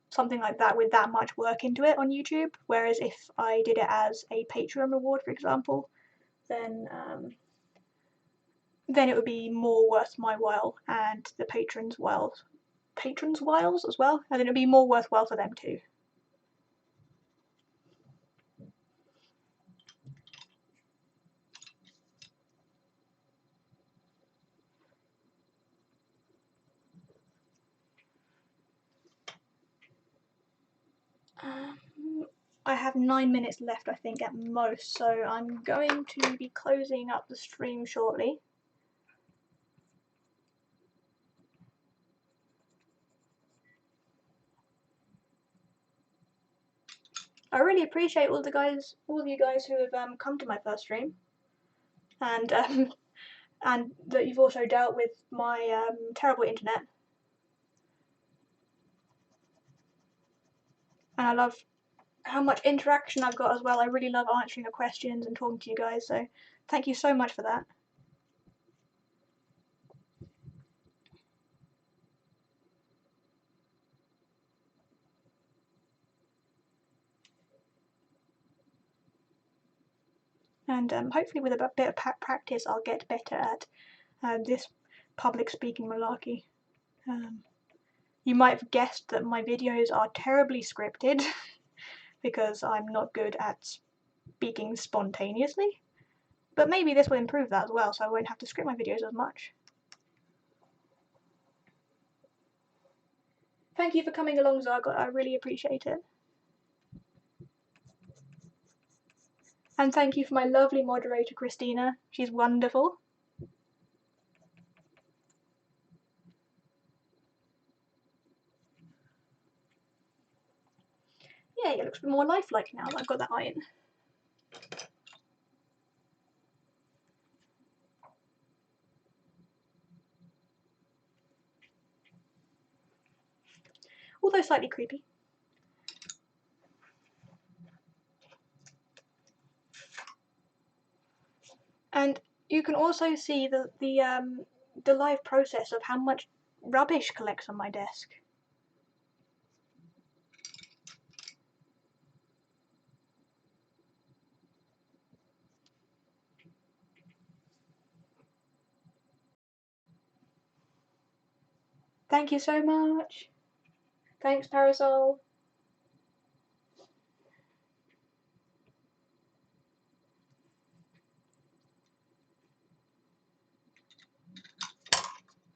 [SPEAKER 1] something like that with that much work into it on YouTube, whereas if I did it as a Patreon reward, for example, then it would be more worth my while and the patrons' whiles as well, and then it would be more worthwhile for them too. I have 9 minutes left, I think, at most, so I'm going to be closing up the stream shortly. I really appreciate all of you guys who have come to my first stream, and that you've also dealt with my terrible internet. And I love how much interaction I've got as well. I really love answering your questions and talking to you guys, so thank you so much for that. And hopefully with a bit of practice I'll get better at this public speaking malarkey. You might have guessed that my videos are terribly scripted because I'm not good at speaking spontaneously, but maybe this will improve that as well, so I won't have to script my videos as much. Thank you for coming along, Zargot, I really appreciate it. And thank you for my lovely moderator, Christina. She's wonderful. Yeah, it looks more lifelike now that I've got that iron. Although slightly creepy. And you can also see the live process of how much rubbish collects on my desk. Thank you so much. Thanks, Parasol.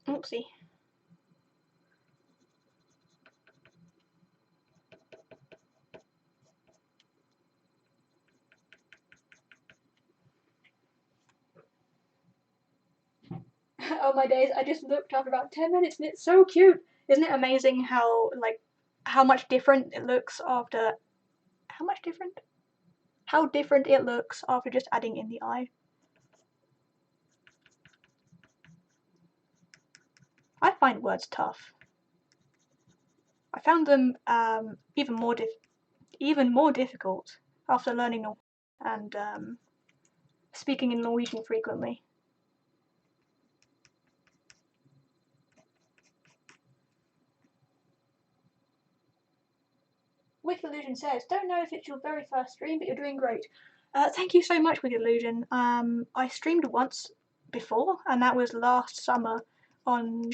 [SPEAKER 1] Oopsie. Oh my days, I just looked after about 10 minutes and it's so cute. Isn't it amazing how much different it looks after how different it looks after just adding in the eye. I find words tough. I found them even more difficult after learning Norwegian and speaking in Norwegian frequently. Wicked Illusion says, don't know if it's your very first stream, but you're doing great. Thank you so much, Wicked Illusion. I streamed once before, and that was last summer on...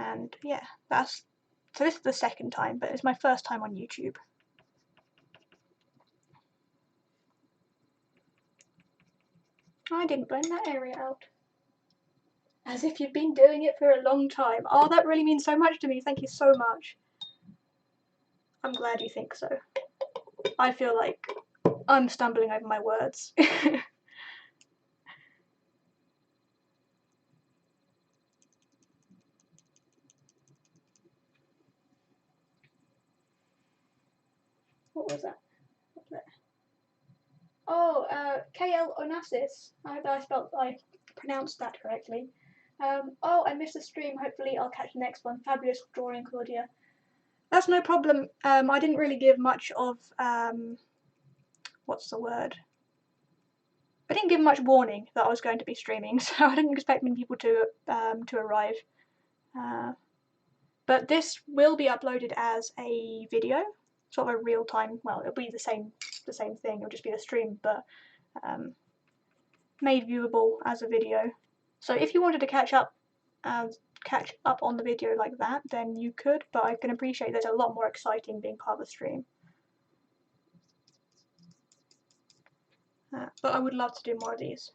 [SPEAKER 1] And yeah, so this is the second time, but it's my first time on YouTube. I didn't blend that area out. As if you've been doing it for a long time. Oh, that really means so much to me. Thank you so much. I'm glad you think so. I feel like I'm stumbling over my words. What was that? What's that? Oh, KL Onassis. I hope I pronounced that correctly. Oh, I missed the stream. Hopefully I'll catch the next one. Fabulous drawing, Claudia. That's no problem. I didn't really give much of, what's the word? I didn't give much warning that I was going to be streaming, so I didn't expect many people to arrive. But this will be uploaded as a video, sort of a real time. Well, it'll be the same thing. It'll just be a stream, but made viewable as a video. So if you wanted to catch up on the video like that, then you could. But I can appreciate there's a lot more exciting being part of the stream. But I would love to do more of these.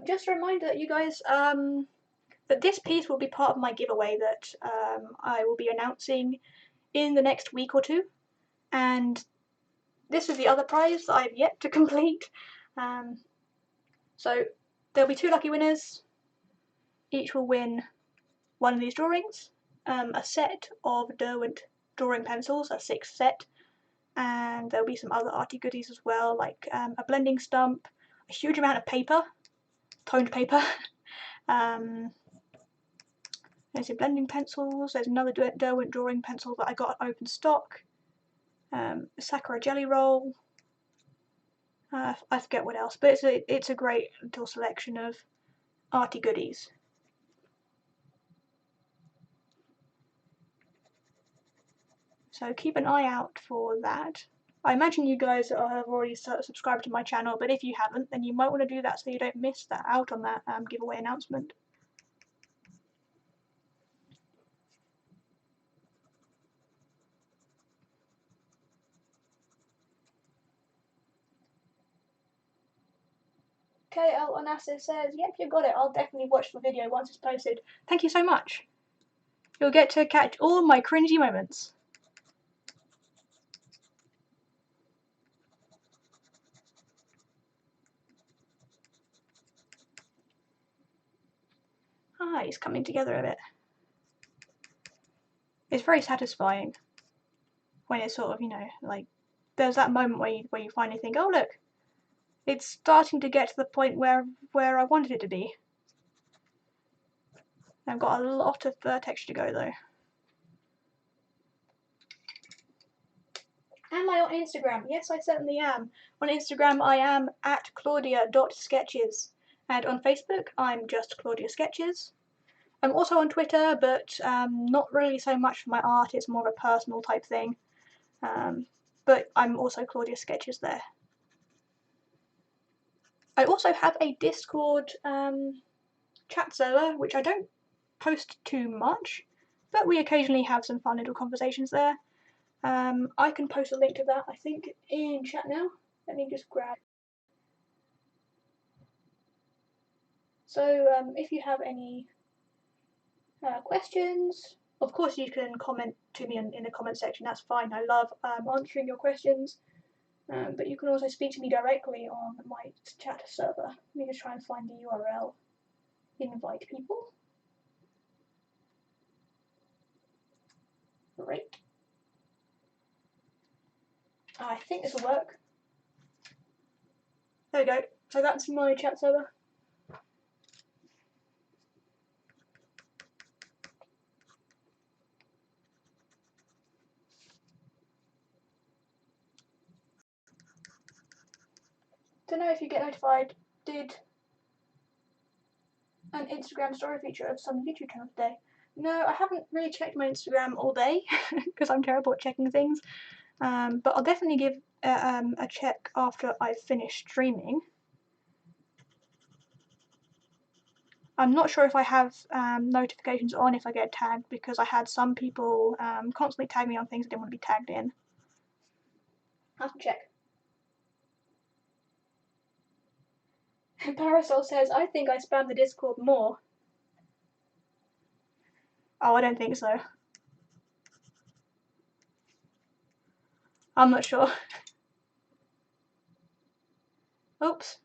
[SPEAKER 1] Just a reminder that you guys, that this piece will be part of my giveaway that I will be announcing in the next week or two. And this is the other prize that I've yet to complete. So there'll be 2 lucky winners. Each will win one of these drawings, a set of Derwent Drawing pencils, a 6 set, and there'll be some other arty goodies as well, like a blending stump, a huge amount of paper, toned paper. There's the blending pencils, there's another Derwent Drawing pencil that I got at open stock, a Sakura jelly roll, I forget what else, but it's a great little selection of arty goodies. So keep an eye out for that. I imagine you guys have already subscribed to my channel, but if you haven't, then you might want to do that so you don't miss out on that giveaway announcement. KL Onassis says, yep, you got it. I'll definitely watch the video once it's posted. Thank you so much. You'll get to catch all my cringy moments. Ah, he's coming together a bit. It's very satisfying when it's sort of, you know, like, there's that moment where you finally think, oh look, it's starting to get to the point where I wanted it to be. I've got a lot of texture to go though. Am I on Instagram? Yes, I certainly am. On Instagram, I am at claudia.sketches. And on Facebook, I'm just Claudia Sketches. I'm also on Twitter, but not really so much for my art. It's more of a personal type thing. But I'm also Claudia Sketches there. I also have a Discord chat server, which I don't post too much, but we occasionally have some fun little conversations there. I can post a link to that, I think, in chat now. Let me just grab. So if you have any questions, of course you can comment to me in the comment section, that's fine. I love answering your questions. But you can also speak to me directly on my chat server. Let me just try and find the URL. Invite people. Great. I think this will work. There we go. So that's my chat server. Don't know if you get notified. Did an Instagram story feature of some YouTube channel today? No, I haven't really checked my Instagram all day because I'm terrible at checking things. But I'll definitely give a check after I've finished streaming. I'm not sure if I have notifications on if I get tagged, because I had some people constantly tag me on things I didn't want to be tagged in. I'll have to check. Parasol says, I think I spam the Discord more. Oh, I don't think so. I'm not sure. Oops.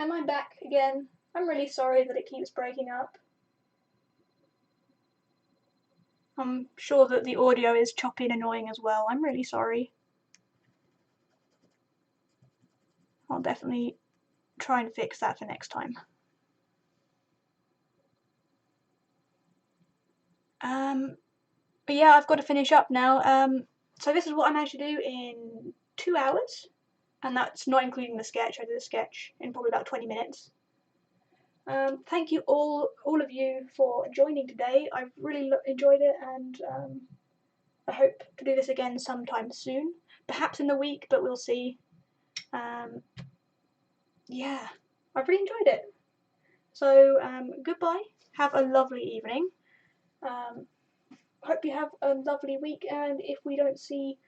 [SPEAKER 1] Am I back again? I'm really sorry that it keeps breaking up. I'm sure that the audio is choppy and annoying as well. I'm really sorry. I'll definitely try and fix that for next time. But yeah, I've got to finish up now. So this is what I managed to do in 2 hours, and that's not including the sketch. I did a sketch in probably about 20 minutes. Thank you all of you for joining today. I've really enjoyed it, and I hope to do this again sometime soon. Perhaps in the week, but we'll see. Yeah, I've really enjoyed it. So goodbye. Have a lovely evening. Hope you have a lovely week, and if we don't see